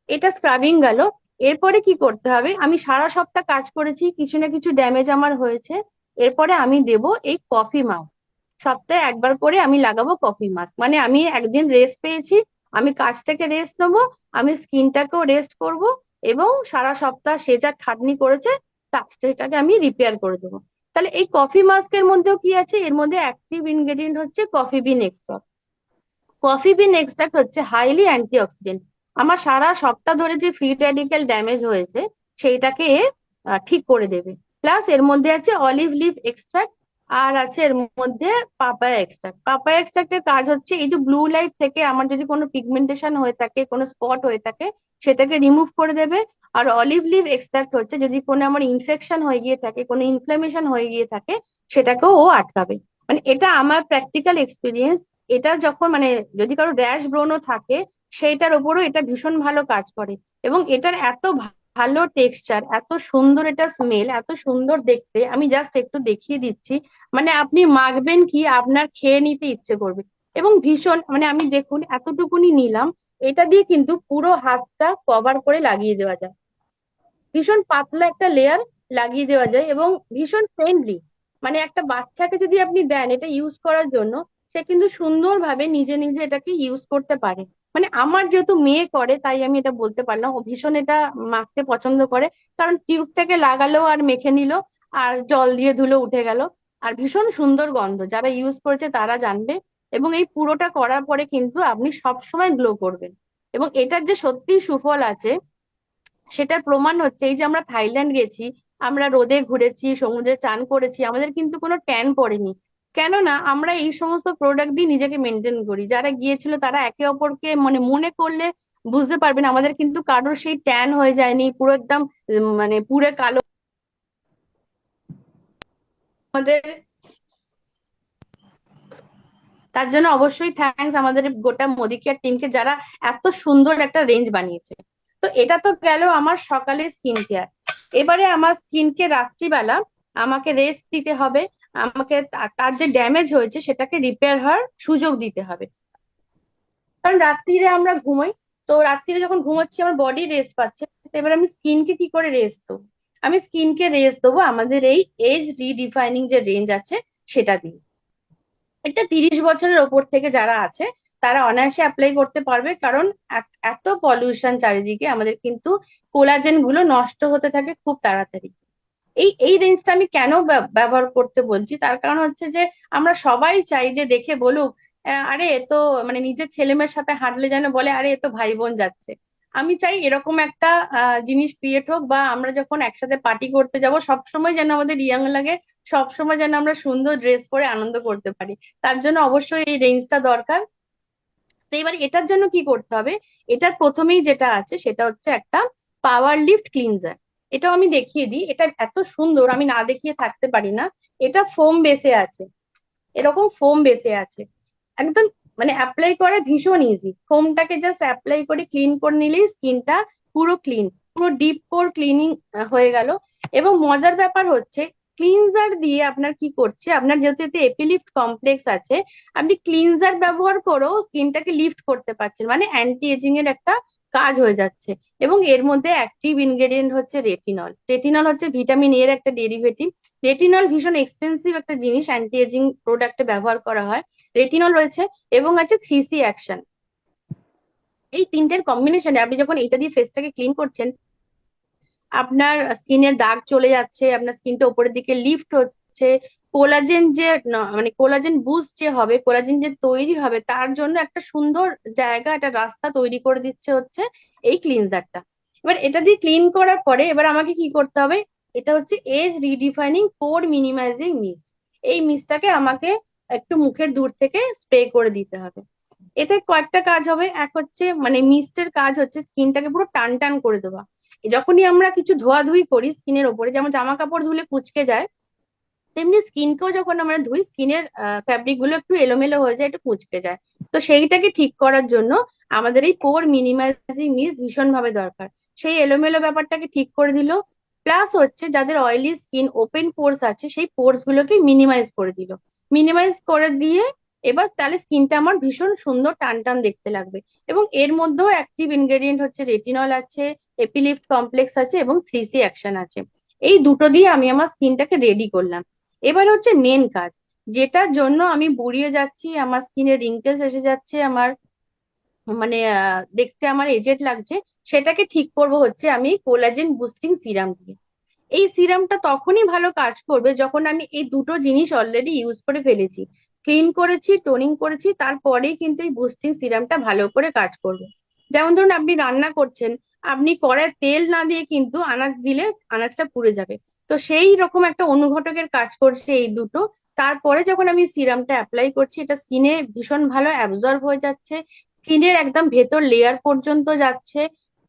এটা স্ক্রাবিং গেল। এরপরে কি করতে হবে, আমি সারা সপ্তাহ কাজ করেছি, কিছু না কিছু ড্যামেজ আমার হয়েছে, এরপরে আমি দেব এই কফি মাস্ক। সপ্তাহে একবার করে আমি লাগাবো কফি মাস্ক। মানে আমি একদিন রেস্ট পেয়েছি, আমি কাজ থেকে রেস্ট নেবো, আমি স্কিনটাকেও রেস্ট করব, এবং সারা সপ্তাহ সে যা খাটনি করেছে সেটাকে আমি রিপেয়ার করে দেবো। তাহলে এই কফি মাস্কের মধ্যেও কি আছে, এর মধ্যে অ্যাক্টিভ ইনগ্রেডিয়েন্ট হচ্ছে কফি বিন এক্সট্রাক্ট। কফি বিন এক্সট্রাক্ট হচ্ছে হাইলি অ্যান্টিঅক্সিডেন্ট। আমার সারা সপ্তাহ ধরে যে ফ্রি রেডিক্যাল ড্যামেজ হয়েছে সেইটাকে ঠিক করে দেবে। প্লাস এর মধ্যে আছে অলিভ লিভ এক্সট্রাক্ট, আর আছে এর মধ্যে পাপায়া এক্সট্রাক্ট। পাপায়া এক্সট্রাক্টের কাজ হচ্ছে এই যে ব্লু লাইট থেকে আমার যদি কোনো পিগমেন্টেশন হয়ে থাকে, কোনো স্পট হয়ে থাকে, সেটাকে রিমুভ করে দেবে। আর অলিভ লিভ এক্সট্রাক্ট হচ্ছে যদি কোনো আমার ইনফেকশন হয়ে গিয়ে থাকে, কোনো ইনফ্লামেশন হয়ে গিয়ে থাকে, সেটাকেও ও আটকাবে। মানে এটা আমার প্র্যাকটিক্যাল এক্সপিরিয়েন্স। এটা যখন মানে যদি কারো র্যাশ ব্রণও থাকে, সেইটার ওপরও এটা ভীষণ ভালো কাজ করে। এবং এটার এত ভালো টেক্সচার, এত সুন্দর এটা স্মেল, এত সুন্দর দেখতে, আমি জাস্ট একটু দেখিয়ে দিচ্ছি। মানে আপনি মাখবেন কি আপনার খেয়ে নিতে ইচ্ছে করবে। এবং ভীষণ মানে আমি দেখুন এতটুকুনি নিলাম, এটা দিয়ে কিন্তু পুরো হাতটা কভার করে লাগিয়ে দেওয়া যায়। ভীষণ পাতলা একটা লেয়ার লাগিয়ে দেওয়া যায় এবং ভীষণ ফ্রেন্ডলি। মানে একটা বাচ্চাকে যদি আপনি দেন এটা ইউজ করার জন্য, সে কিন্তু সুন্দরভাবে নিজে নিজে এটাকে ইউজ করতে পারে। মানে আমার যেহেতু মেয়ে করে তাই আমি এটা বলতে পারলাম, ও ভীষণ এটা মাখতে পছন্দ করে। কারণ টিউব থেকে লাগালো আর মেখে নিল, আর জল দিয়ে ধুলো উঠে গেল। আর ভীষণ সুন্দর গন্ধ, যারা ইউজ করেছে তারা জানবে। এবং এই পুরোটা করার পরে কিন্তু আপনি সব সময় গ্লো করবেন। এবং এটার যে সত্যি সুফল আছে সেটার প্রমাণ হচ্ছে এই যে আমরা থাইল্যান্ড গেছি, আমরা রোদে ঘুরেছি, সমুদ্রে চান করেছি, আমাদের কিন্তু কোনো ট্যান পড়েনি। কেননা আমরা এই সমস্ত প্রোডাক্ট দিয়ে নিজেকে মেনটেন করি। যারা গিয়েছিল তারা একে অপরকে মানে মনে করলে বুঝতে পারবেন, আমাদের কিন্তু কারোর সেই ট্যান হয়ে যায়নি, পুরো একদম মানে পুরো কালো। আমাদের তার জন্য অবশ্যই থ্যাঙ্কস আমাদের গোটা মোদি কেয়ার টিমকে, যারা এত সুন্দর একটা রেঞ্জ বানিয়েছে। তো এটা তো গেল আমার সকালে স্কিন কেয়ার। এবারে আমার স্কিনকে রাত্রিবেলা আমাকে রেস্ট দিতে হবে, আমাকে তার যে ড্যামেজ হয়েছে সেটাকে রিপেয়ার হওয়ার সুযোগ দিতে হবে। কারণ রাত্রিরে আমরা ঘুমোই, তো রাত্রিরে যখন ঘুমোচ্ছি আমার বডি রেস্ট পাচ্ছে, তো এবার আমি স্কিনকে কি করে রেস্ট দেবো? আমি স্কিনকে রেস্ট দেবো আমাদের এই এজ রিডিফাইনিং যে রেঞ্জ আছে সেটা দিয়ে। এটা 30 বছরের ওপর থেকে যারা আছে তারা অনায়াসে অ্যাপ্লাই করতে পারবে। কারণ এত পলিউশন চারিদিকে, আমাদের কিন্তু কোলাজেন গুলো নষ্ট হতে থাকে খুব তাড়াতাড়ি। এই রেঞ্জটা আমি কেন ব্যবহার করতে বলছি, তার কারণ হচ্ছে যে আমরা সবাই চাই যে দেখে বলুক, আরে এ তো মানে নিজের ছেলে মেয়ের সাথে হাঁটলে যেন বলে আরে এ তো ভাই বোন যাচ্ছে। আমি চাই এরকম একটা জিনিস ক্রিয়েট হোক, বা আমরা যখন একসাথে পার্টি করতে যাব সবসময় যেন আমাদের ইয়াং লাগে, সবসময় যেন আমরা সুন্দর ড্রেস পরে আনন্দ করতে পারি। তার জন্য অবশ্যই এই রেঞ্জটা দরকার। তো এবার এটার জন্য কি করতে হবে, এটার প্রথমেই যেটা আছে সেটা হচ্ছে একটা পাওয়ার লিফট ক্লিনজার। এটাও আমি দেখিয়ে দিই, এটা এত সুন্দর আমি না দেখিয়ে থাকতে পারি না। এটা ফোম বেসে আছে, এরকম ফোম বেসে আছে, একদম মানে অ্যাপ্লাই করা ভীষণ ইজি। ফোমটাকে জাস্ট অ্যাপ্লাই করে ক্লিন করে নিলেই স্কিনটা পুরো ক্লিন, পুরো ডিপ পোর ক্লিনিং হয়ে গেল। এবং মজার ব্যাপার হচ্ছে ক্লিনজার দিয়ে আপনার কি করছে, আপনার যেহেতু এতে এপিলিফট কমপ্লেক্স আছে, আপনি ক্লিনজার ব্যবহার করেও স্কিনটাকে লিফট করতে পারছেন, মানে অ্যান্টি এজিং এর একটা কাজ হয়ে যাচ্ছে। এবং এর মধ্যে অ্যাক্টিভ ইনগ্রেডিয়েন্ট হচ্ছে রেটিনল। রেটিনল হচ্ছে ভিটামিন এর একটা ডেরিভেটিভ। রেটিনল ভীষণ এক্সপেন্সিভ একটা জিনিস, অ্যান্টি এজিং প্রোডাক্টে ব্যবহার করা হয়। রেটিনল রয়েছে এবং আছে 3C অ্যাকশন। এই তিনটের কম্বিনেশনে আপনি যখন এটা দিয়ে ফেসটাকে ক্লিন করছেন, আপনার স্কিনের দাগ চলে যাচ্ছে, আপনার স্কিনটা উপরের দিকে লিফট হচ্ছে। কোলাজেন যে মানে কোলাজেন বুস্ট যে হবে, কোলাজেন যে তৈরি হবে, তার জন্য একটা সুন্দর জায়গা, একটা রাস্তা তৈরি করে দিচ্ছে হচ্ছে এই ক্লিনজারটা। এবার এটা দিয়ে ক্লিন করার পরে এবার আমাকে কি করতে হবে, এটা হচ্ছে age redefining pore minimizing mist. এই মিস্টটাকে আমাকে একটু মুখের দূর থেকে স্প্রে করে দিতে হবে। এতে কয়েকটা কাজ হবে। এক হচ্ছে মানে মিস্টের কাজ হচ্ছে স্কিনটাকে পুরো টান টান করে দেওয়া। যখনই আমরা কিছু ধোয়াধুয়ি করি স্কিনের ওপরে, যেমন জামা কাপড় ধুলে কুঁচকে যায়, তেমনি স্কিনকেও যখন আমরা ধুই স্কিনের ফ্যাব্রিক গুলো একটু এলোমেলো হয়ে যায়, একটু কুঁচকে যায়। তো সেইটাকে ঠিক করার জন্য আমাদের এই পোর মিনিমাইজিং মিস্ট ভীষণ ভাবে দরকার। সেই এলোমেলো ব্যাপারটাকে ঠিক করে দিল, প্লাস হচ্ছে যাদের অয়েলি স্কিন, ওপেন পোর্স আছে, সেই পোর্স গুলোকে মিনিমাইজ করে দিল। মিনিমাইজ করে দিয়ে এবার তাহলে স্কিনটা আমার ভীষণ সুন্দর টান টান দেখতে লাগবে। এবং এর মধ্যেও অ্যাক্টিভ ইনগ্রেডিয়েন্ট হচ্ছে রেটিনল আছে, এপিলিফট কমপ্লেক্স আছে এবং 3C অ্যাকশন আছে। এই দুটো দিয়ে আমি আমার স্কিনটাকে রেডি করলাম। এবার হচ্ছে মেন কাজ, যেটার জন্য আমি বুড়িয়ে যাচ্ছি, আমার স্কিনে রিঙ্কেলস এসে যাচ্ছে, আমার মানে দেখতে আমার এজেড লাগছে, সেটাকে ঠিক করব হচ্ছে আমি কোলাজেন বুস্টিং সিরাম দিয়ে। এই সিরামটা তখনই ভালো কাজ করবে যখন আমি এই দুটো জিনিস অলরেডি ইউজ করে ফেলেছি, ক্লিন করেছি, টোনিং করেছি, তারপরেই কিন্তু এই বুস্টিং সিরামটা ভালো করে কাজ করবে। যেমন ধরুন আপনি রান্না করছেন, আপনি কড়ায় তেল না দিয়ে কিন্তু আনাজ দিলে আনাজটা পুড়ে যাবে। তো সেই রকম একটা অনুঘটকের কাজ করছে এই দুটো। তারপরে যখন আমি সিরামটা অ্যাপ্লাই করছি, এটা স্কিনে ভীষণ ভালো অ্যাবজর্ব হয়ে যাচ্ছে, স্কিনের একদম ভেতর লেয়ার পর্যন্ত যাচ্ছে,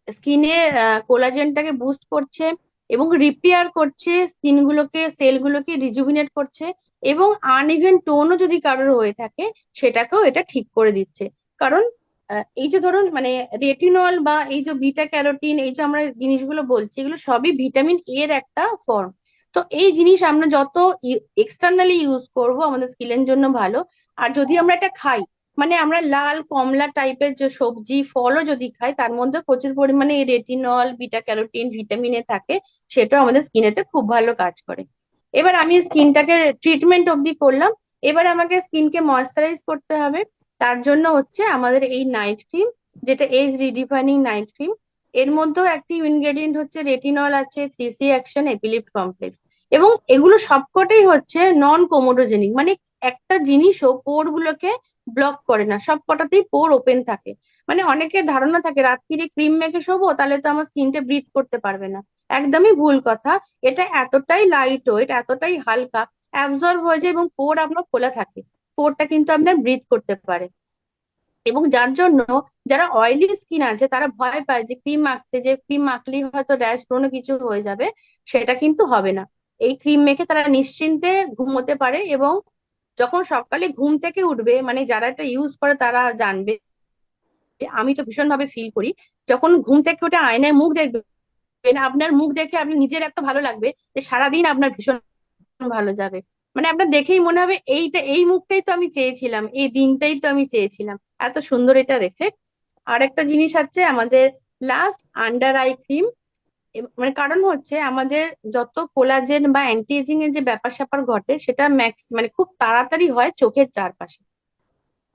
স্কিনে কোলাজেনটাকে বুস্ট করছে এবং রিপেয়ার করছে, স্কিন গুলোকে, সেল গুলোকে রিজুভিনেট করছে। এবং আনইভেন টোনও যদি কারোর হয়ে থাকে সেটাকেও এটা ঠিক করে দিচ্ছে। কারণ এই যে ধরুন মানে রেটিনল বা এই যে বিটা ক্যারোটিন, এই যে আমরা জিনিসগুলো বলছি, এগুলো সবই ভিটামিন এর একটা ফর্ম। তো এই জিনিস আমরা যত এক্সটার্নালি ইউজ করব আমাদের স্কিনের জন্য ভালো। আর যদি আমরা এটা খাই, মানে আমরা লাল কমলা টাইপের যে সবজি ফলও যদি খাই, তার মধ্যে প্রচুর পরিমাণে এই retinol, beta carotene, vitamin A থাকে, সেটাও আমাদের স্কিনেতে খুব ভালো কাজ করে। এবার আমি স্কিনটাকে ট্রিটমেন্ট অবধি করলাম, এবার আমাকে স্কিনকে ময়শ্চারাইজ করতে হবে। তার জন্য হচ্ছে আমাদের এই নাইট ক্রিম, যেটা এজ রিডিফাইনিং নাইট ক্রিম। এর মধ্যেও অ্যাক্টিভ ইনগ্রেডিয়েন্ট হচ্ছে রেটিনল আছে, 3C অ্যাকশন, এপিলিফট কমপ্লেক্স। এবং এগুলো সবকটাই হচ্ছে নন কোমোডোজেনিক, মানে একটা জিনিসও পোর গুলোকে ব্লক করে না, সব কটাতেই পোর ওপেন থাকে। মানে অনেকের ধারণা থাকে রাত্রিরে ক্রিম মেখে শোবো তাহলে তো আমার স্কিনটা ব্রিথ করতে পারবে না। একদমই ভুল কথা। এটা এতটাই লাইট ওয়েট, এতটাই হালকা, অ্যাবজর্ব হয়ে যায় এবং পোর আপনার খোলা থাকে, পোরটা কিন্তু আপনার ব্রিথ করতে পারে। এবং যার জন্য যারা অয়েলি স্কিন আছে তারা ভয় পায় যে ক্রিম মাখতে, যে ক্রিম মাখলেই হয়তো র্যাশ কোনো কিছু হয়ে যাবে, সেটা কিন্তু হবে না। এই ক্রিম মেখে তারা নিশ্চিন্তে ঘুমোতে পারে। এবং যখন সকালে ঘুম থেকে উঠবে, মানে যারা এটা ইউজ করে তারা জানবে, আমি তো ভীষণ ভাবে ফিল করি, যখন ঘুম থেকে উঠে আয়নায় মুখ দেখবেন, আপনার মুখ দেখে আপনি নিজের এত ভালো লাগবে যে সারাদিন আপনার ভীষণ ভালো যাবে। মানে আপনার দেখেই মনে হবে এইটা, এই মুখটাই তো আমি চেয়েছিলাম, এই দিনটাই তো আমি চেয়েছিলাম, এত সুন্দর এটা রেখে। আর একটা জিনিস আছে আমাদের লাস্ট, আন্ডার আই ক্রিম। মানে কারণ হচ্ছে আমাদের যত কোলাজেন বা অ্যান্টি এজিং এর যে ব্যাপার স্যাপার ঘটে, সেটা মানে খুব তাড়াতাড়ি হয় চোখের চারপাশে।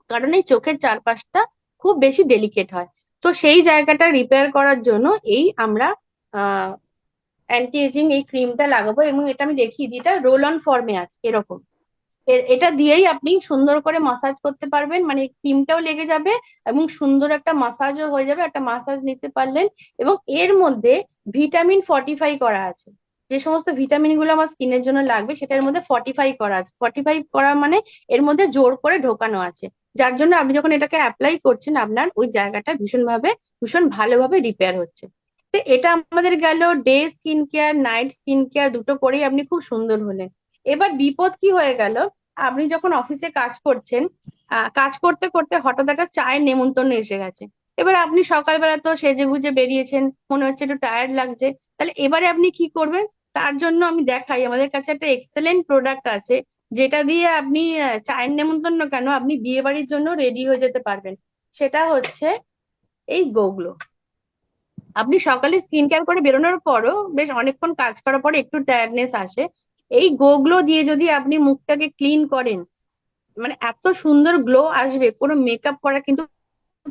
কারণ এই চোখের চারপাশটা খুব বেশি ডেলিকেট হয়। তো সেই জায়গাটা রিপেয়ার করার জন্য এই আমরা অ্যান্টি এজিং এই ক্রিমটা লাগাবো। এবং এটা আমি দেখিয়ে দিই, এটা রোল অন ফর্মে আছে এরকম। এটা দিয়েই আপনি সুন্দর করে মাসাজ করতে পারবেন, মানে ক্রিমটাও লেগে যাবে এবং সুন্দর একটা মাসাজও হয়ে যাবে, একটা মাসাজ নিতে পারলেন। এবং এর মধ্যে ভিটামিন ফর্টিফাই করা আছে, যে সমস্ত ভিটামিন গুলো আমার স্কিনের জন্য লাগবে সেটার মধ্যে ফর্টিফাই করা আছে। ফর্টিফাই করা মানে এর মধ্যে জোর করে ঢোকানো আছে, যার জন্য আপনি যখন এটাকে অ্যাপ্লাই করছেন আপনার ওই জায়গাটা ভীষণ ভালোভাবে রিপেয়ার হচ্ছে। তো এটা আমাদের গেল day skin care, night skin care, দুটো করেই আপনি খুব সুন্দর হলেন। এবার বিপদ কি হয়ে গেল, আপনি যখন অফিসে কাজ করছেন, কাজ করতে করতে হঠাৎ একটা চায়ের নেমন্তন্ন এসে গেছে। এবার আপনি সকালবেলা তো সেজে গুজে বেরিয়েছেন, মনে হচ্ছে একটু টায়ার্ড লাগছে, তাহলে এবারে আপনি কি করবেন? তার জন্য আমি দেখাই, আমাদের কাছে একটা এক্সেলেন্ট প্রোডাক্ট আছে, যেটা দিয়ে আপনি চায়ের নেমন্তন্ন কেন, আপনি বিয়ে বাড়ির জন্য রেডি হয়ে যেতে পারবেন। সেটা হচ্ছে এই গোগুলো। আপনি সকালে স্কিন কেয়ার করে বেরোনোর পরও বেশ অনেকক্ষণ কাজ করার পরে একটু টায়ার্ডনেস আসে, এই গোগুলো দিয়ে যদি আপনি মুখটাকে ক্লিন করেন, মানে এত সুন্দর গ্লো আসবে, কোনো মেকআপ করা কিন্তু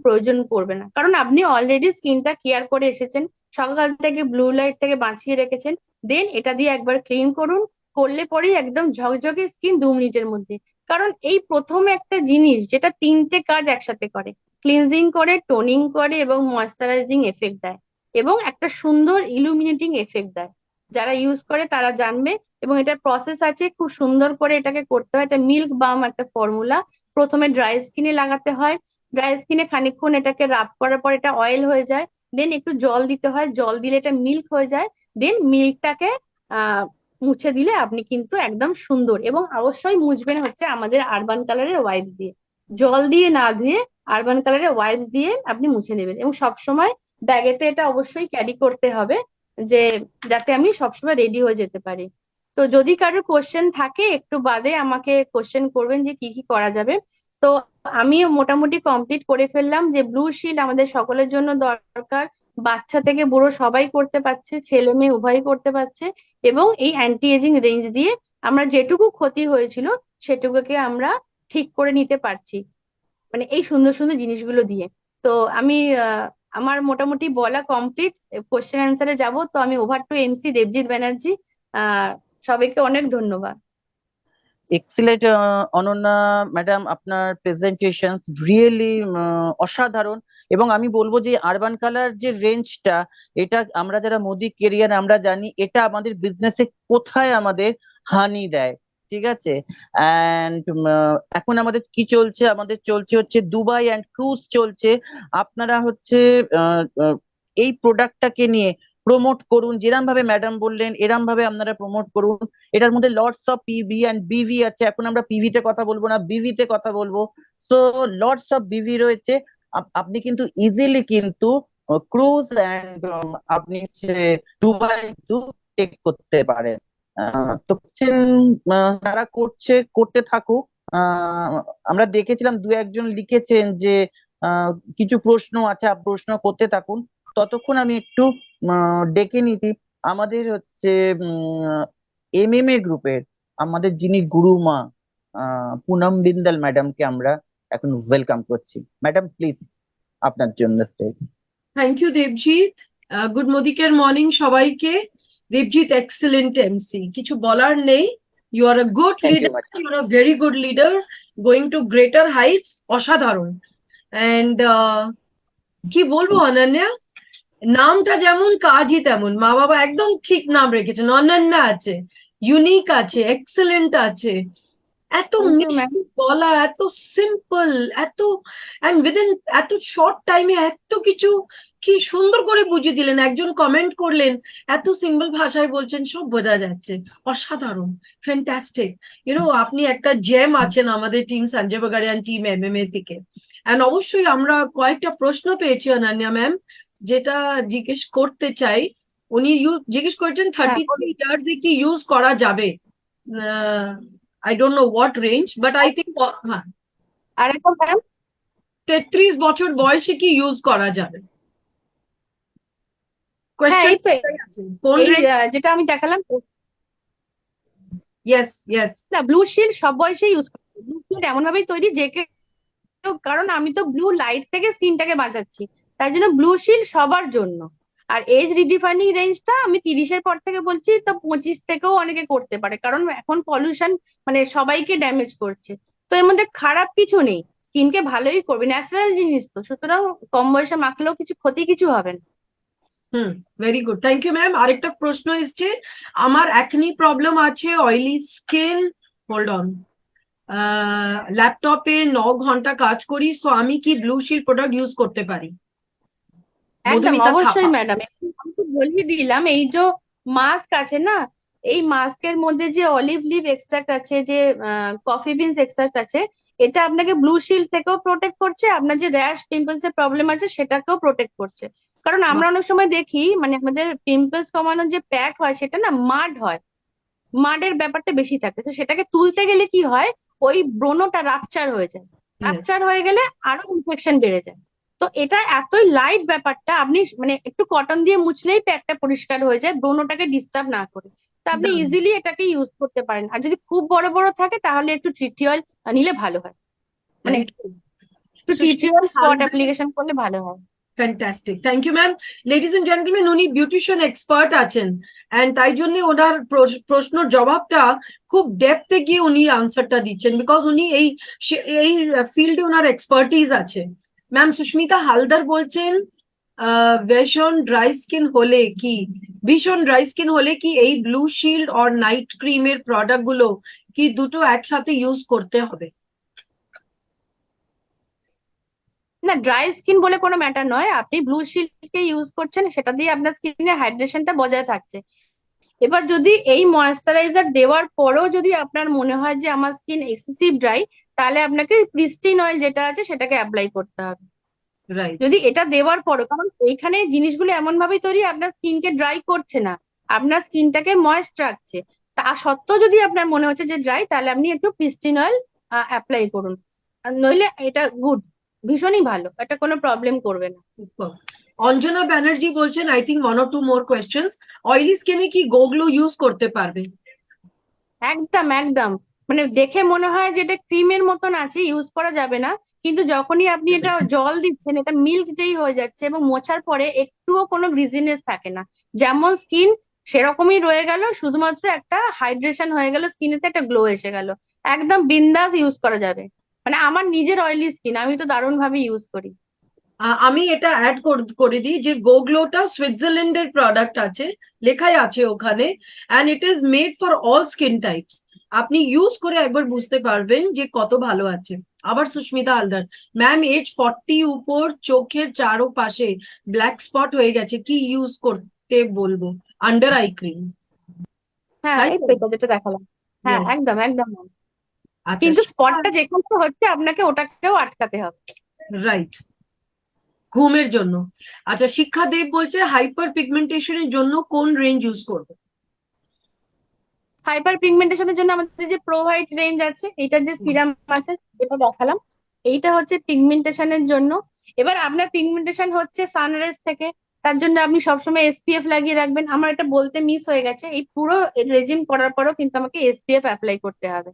প্রয়োজন পড়বে না, কারণ আপনি অলরেডি স্কিনটা কেয়ার করে এসেছেন, সকাল থেকে ব্লু লাইট থেকে বাঁচিয়ে রেখেছেন। দেন এটা দিয়ে একবার ক্লিন করুন, করলে পরেই একদম ঝকঝকে স্কিন 2 মিনিটের মধ্যে। কারণ এই প্রথম একটা জিনিস যেটা 3টে কাজ একসাথে করে, ক্লিনজিং করে, টোনিং করে এবং ময়শ্চারাইজিং এফেক্ট দেয়, এবং একটা সুন্দর ইলুমিনেটিং এফেক্ট দেয়। যারা ইউজ করে তারা জানবে। এবং এটার প্রসেস আছে, খুব সুন্দর করে এটাকে করতে হয়। এটা মিল্ক বাম একটা ফর্মুলা। প্রথমে ড্রাই স্কিনে লাগাতে হয়, ড্রাই স্কিনে খানিকক্ষণ এটাকে রাব করার পর এটা অয়েল হয়ে যায়, দেন একটু জল দিতে হয়, জল দিলে এটা মিল্ক হয়ে যায়, দেন মিল্কটাকে মুছে দিলে আপনি কিন্তু একদম সুন্দর। এবং অবশ্যই মুছবেন হচ্ছে আমাদের আরবান কালারের ওয়াইপস দিয়ে, জল দিয়ে না ধুয়ে আরবান কালারের ওয়াইপস দিয়ে আপনি মুছে নেবেন। এবং সবসময় ব্যাগেতে এটা অবশ্যই ক্যারি করতে হবে, যে যাতে আমি সবসময় রেডি হয়ে যেতে পারি। তো যদি কারোর কোশ্চেন থাকে একটু বাদে আমাকে কোশ্চেন করবেন যে কি কি করা যাবে। তো আমি মোটামুটি কমপ্লিট করে ফেললাম, যে ব্লু শিল্ড আমাদের সকলের জন্য দরকার, বাচ্চা থেকে বুড়ো সবাই করতে পারছে, ছেলে মেয়ে উভয়ই করতে পারছে। এবং এই অ্যান্টি এজিং রেঞ্জ দিয়ে আমরা যেটুকু ক্ষতি হয়েছিল সেটুকুকে আমরা ঠিক করে নিতে পারছি, মানে এই সুন্দর সুন্দর জিনিসগুলো দিয়ে। তো আমি আমার মোটামুটি বলা কমপ্লিট, কোশ্চেন অ্যান্সারে যাব। তো আমি over to MC Debjit Banerjee. সবাইকে অনেক ধন্যবাদ। এক্সিলেন্ট অনন্যা ম্যাডাম, আপনার প্রেজেন্টেশন রিয়েলি অসাধারণ। এবং আমি বলবো যে আরবান কালার যে রেঞ্জটা, এটা আমরা যারা মোদি কেরিয়ার আমরা জানি এটা আমাদের বিজনেসে কোথায় আমাদের হানি দেয়, ঠিক আছে। অ্যান্ড এখন আমাদের কি চলছে, আমাদের চলছে হচ্ছে দুবাই অ্যান্ড ক্রুজ চলছে। আপনারা হচ্ছে এই প্রোডাক্টটাকে নিয়ে প্রমোট করুন, যেরকম ভাবে ম্যাডাম বললেন এরম ভাবে আপনারা প্রমোট করুন। এটার মধ্যে লটস অফ পিভি অ্যান্ড বিভি আছে, এখন আমরা পিভিতে কথা বলবো না, বিভিতে কথা বলবো। সো লটস অফ বিভি রয়েছে, আপনি কিন্তু ইজিলি কিন্তু ক্রুজ অ্যান্ড আপনি দুবাই কিন্তু টেক করতে পারেন। তো তারা করতে থাকুক। আমরা দেখেছিলাম 2-1 জন লিখেছেন যে কিছু প্রশ্ন আছে, প্রশ্ন করতে থাকুন। ততক্ষণ আমি একটু ডেকে নিতি আমাদের হচ্ছে MMA গ্রুপের আমাদের যিনি গুরুমা পুনম বিন্দাল ম্যাডামকে আমরা এখন ওয়েলকাম করছি। ম্যাডাম প্লিজ, আপনার জন্য stage. Thank you Debjit. Good মোদিকের মর্নিং সবাইকে। দেবজিৎ এক্সেলেন্ট এমসি, কিছু বলার নেই। You are a good thank you leader, madam. You are a very good leader, going to greater heights. অসাধারণ। অ্যান্ড কি বলবো অনন্যা, নামটা যেমন কাজই তেমন। মা বাবা একদম ঠিক নাম রেখেছেন, অনন্যা আছে, ইউনিক আছে, এক্সেলেন্ট আছে। এত Thank you, ma'am. মিষ্টি গলা, এত সিম্পল, এত অ্যান্ড উইদিন এত শর্ট টাইমে এত কিছু কি সুন্দর করে বুঝিয়ে দিলেন। একজন কমেন্ট করলেন এত সিম্পল ভাষায় বলছেন, সব বোঝা যাচ্ছে। অসাধারণ, ফ্যান্টাস্টিক। আপনি একটা জেম আছেন আমাদের টিম সঞ্জয় বাগারিয়ান টিম MMA থেকে। অ্যান্ড অবশ্যই আমরা কয়েকটা প্রশ্ন পেয়েছি অনন্যা ম্যাম, যেটা জিজ্ঞেস করতে চাই। উনি জিজ্ঞেস করছেন 33 ইয়ার্স কি ইউজ করা যাবে। I don't know what range, but I think হ্যাঁ, আরেকবার ম্যাম, 33 বছর বয়সে কি ইউজ করা যাবে? হ্যাঁ এই তো, কোয়েশ্চেন কোন এই রেঞ্জ? যেটা আমি দেখালাম, ইয়েস ইয়েস। না ব্লু শিল্ড সব বয়সে ইউজ করতে, ব্লু শিল্ড এমন ভাবেই তৈরি যে কারণ আমি তো ব্লু লাইট থেকে স্কিনটাকে বাঁচাচ্ছি, তাই জন্য ব্লু শিল্ড সবার জন্য। আর এজ রিডিফাইনিং রেঞ্জটা আমি 30-এর পর থেকে বলছি, তো 25 থেকেও অনেকে করতে পারে, কারণ এখন পলিউশন মানে সবাইকে ড্যামেজ করছে। তো এর মধ্যে খারাপ কিছু নেই, স্কিনকে ভালোই করবে, ন্যাচারাল জিনিস তো, সুতরাং কম বয়সে মাখলেও কিছু হবে না। Very good, thank you ma'am. আরেকটা প্রশ্ন এসছে, আমার অ্যাকনি প্রবলেম আছে, অয়েলি স্কিন, হোল্ড অন, ল্যাপটপে 9 ঘন্টা কাজ করি, সো আমি কি ব্লু শিল্ড প্রোডাক্ট ইউজ করতে পারি? একদম মধুমিতা অবশ্যই থাপা। ম্যাডাম, আমি তো বলিয়ে দিলাম, এই যে মাস্ক আছে না, এই মাস্কের মধ্যে যে অলিভ লিভ এক্সট্রাক্ট আছে, যে কফি বিনস এক্সট্রাক্ট আছে, এটা আপনাকে ব্লু শিল্ড থেকেও প্রোটেক্ট করছে, আপনার যে র্যাশ পিম্পলস এর প্রবলেম আছে সেটাকেও প্রোটেক্ট করছে। কারণ আমরা অনেক সময় দেখি মানে আমাদের পিম্পলস কমানোর যে প্যাক হয় সেটা না মাড হয়, মাডের ব্যাপারটা বেশি থাকে, তো সেটাকে তুলতে গেলে কি হয়, ওই ব্রণটা রাপচার হয়ে যায়, রাপচার হয়ে গেলে আরো ইনফেকশন বেড়ে যায়। তো এটা এতই লাইট ব্যাপারটা, আপনি মানে একটু কটন দিয়ে মুছলেই প্যাকটা পরিষ্কার হয়ে যায় ব্রণটাকে ডিস্টার্ব না করে। তো আপনি দারুণ। ইজিলি এটাকে ইউজ করতে পারেন। আর যদি খুব বড় বড় থাকে তাহলে একটু ট্রিটি অয়েল নিলে ভালো হয়, মানে Thank you. একটু ট্রিটি Sushmita oil spot Haldar, application করলে ভালো হয়। Fantastic, thank you ma'am. Ladies and gentleman, উনি বিউটিশিয়ান এক্সপার্ট আছেন, এন্ড তাই জন্য ওনার প্রশ্নর জবাবটা খুব ডেপথে গিয়ে উনি আনসারটা দিচ্ছেন, বিকজ উনি এই ফিল্ডে ওনার এক্সপার্টিজ আছে। ম্যাম সুস্মিতা হালদার বলছেন ভীষণ ড্রাই স্কিন হলে কি এই ব্লু শিল্ড অর নাইট ক্রিমের প্রোডাক্ট গুলো কি দুটো একসাথে ইউজ করতে হবে? না, ড্রাই স্কিন বলে কোনো ম্যাটার নয়, আপনি ব্লু শিল্ডকে ইউজ করছেন, সেটা দিয়ে আপনার স্কিনের হাইড্রেশনটা বজায় থাকছে। এবার যদি এই ময়েশ্চারাইজার দেওয়ার পরেও যদি আপনার মনে হয় যে আমার স্কিন এক্সেসিভ ড্রাই, তাহলে আপনাকে প্রিস্টিন অয়েল যেটা আছে সেটাকে অ্যাপ্লাই করতে হবে। রাইট, যদি এটা দেওয়ার পরে, কারণ এইখানে জিনিসগুলো এমন ভাবেই তৈরি আপনার স্কিনকে ড্রাই করছে না, আপনার স্কিনটাকে ময়েস্ট রাখছে। তা সত্ত্বেও যদি আপনার মনে হচ্ছে যে ড্রাই, তাহলে আপনি একটু প্রিস্টিন অয়েল অ্যাপ্লাই করুন। আর নইলে এটা গুড, ভীষণই ভালো, এটা কোনো প্রবলেম করবে না। অঞ্জনা ব্যানার্জি বলছেন I think 1 or 2 more questions, oily স্কিনে কি গো গ্লো ইউজ করতে পারবে? একদম একদম, মানে দেখে মনে হয় যে এটা ক্রিমের মতন আছে, ইউজ করা যাবে না, কিন্তু যখনই আপনি এটা জল দিচ্ছেন এটা মিল্ক যেই হয়ে যাচ্ছে এবং মোছার পরে একটুও কোনো গ্রিজিনেস থাকে না, যেমন স্কিন সেরকমই রয়ে গেল, শুধুমাত্র একটা হাইড্রেশন হয়ে গেল, স্কিনেতে একটা গ্লো এসে গেল, একদম বিন্দাস ইউজ করা যাবে। মানে আমার নিজের অয়েলি স্কিন, আমি তো দারুণ ভাবে ইউজ করি। আমি এটা অ্যাড করে দিই যে গো গ্লোটা সুইজারল্যান্ডের প্রোডাক্ট আছে, লেখাই আছে ওখানে, and it is made for all skin types. আপনি ইউজ করে একবার বুঝতে পারবেন যে কত ভালো আছে। আবার সুস্মিতা হালদার, ম্যাম এজ 40 উপর, চোখের চারোপাশে ব্ল্যাক স্পট হয়ে গেছে, কি ইউজ করতে বলবো? আন্ডার আই ক্রিম, হ্যাঁ, তাই এই তো? তো এটা যেটা দেখালাম। হ্যাঁ, Yes. একদম একদম। আচ্ছা, কিন্তু স্পটটা যেখানে হচ্ছে আপনাকে ওটাকেও আটকাতে হবে। রাইট, ঘুমের জন্য। আচ্ছা, শিক্ষা দেব বলছে হাইপার পিগমেন্টেশনের জন্য কোন রেঞ্জ ইউজ করবো? হাইপার পিগমেন্টেশনের জন্য আমাদের যে প্রোভাইট রেঞ্জ আছে, এটার যে সিরাম আছে যেটা দেখালাম, এইটা হচ্ছে পিগমেন্টেশনের জন্য। এবার আপনার পিগমেন্টেশন হচ্ছে সানরাইজ থেকে, তার জন্য আপনি সবসময় এসপিএফ লাগিয়ে রাখবেন। আমার এটা বলতে মিস হয়ে গেছে, এই পুরো রেজিম করার পরেও কিন্তু আমাকে এসপিএফ অ্যাপ্লাই করতে হবে।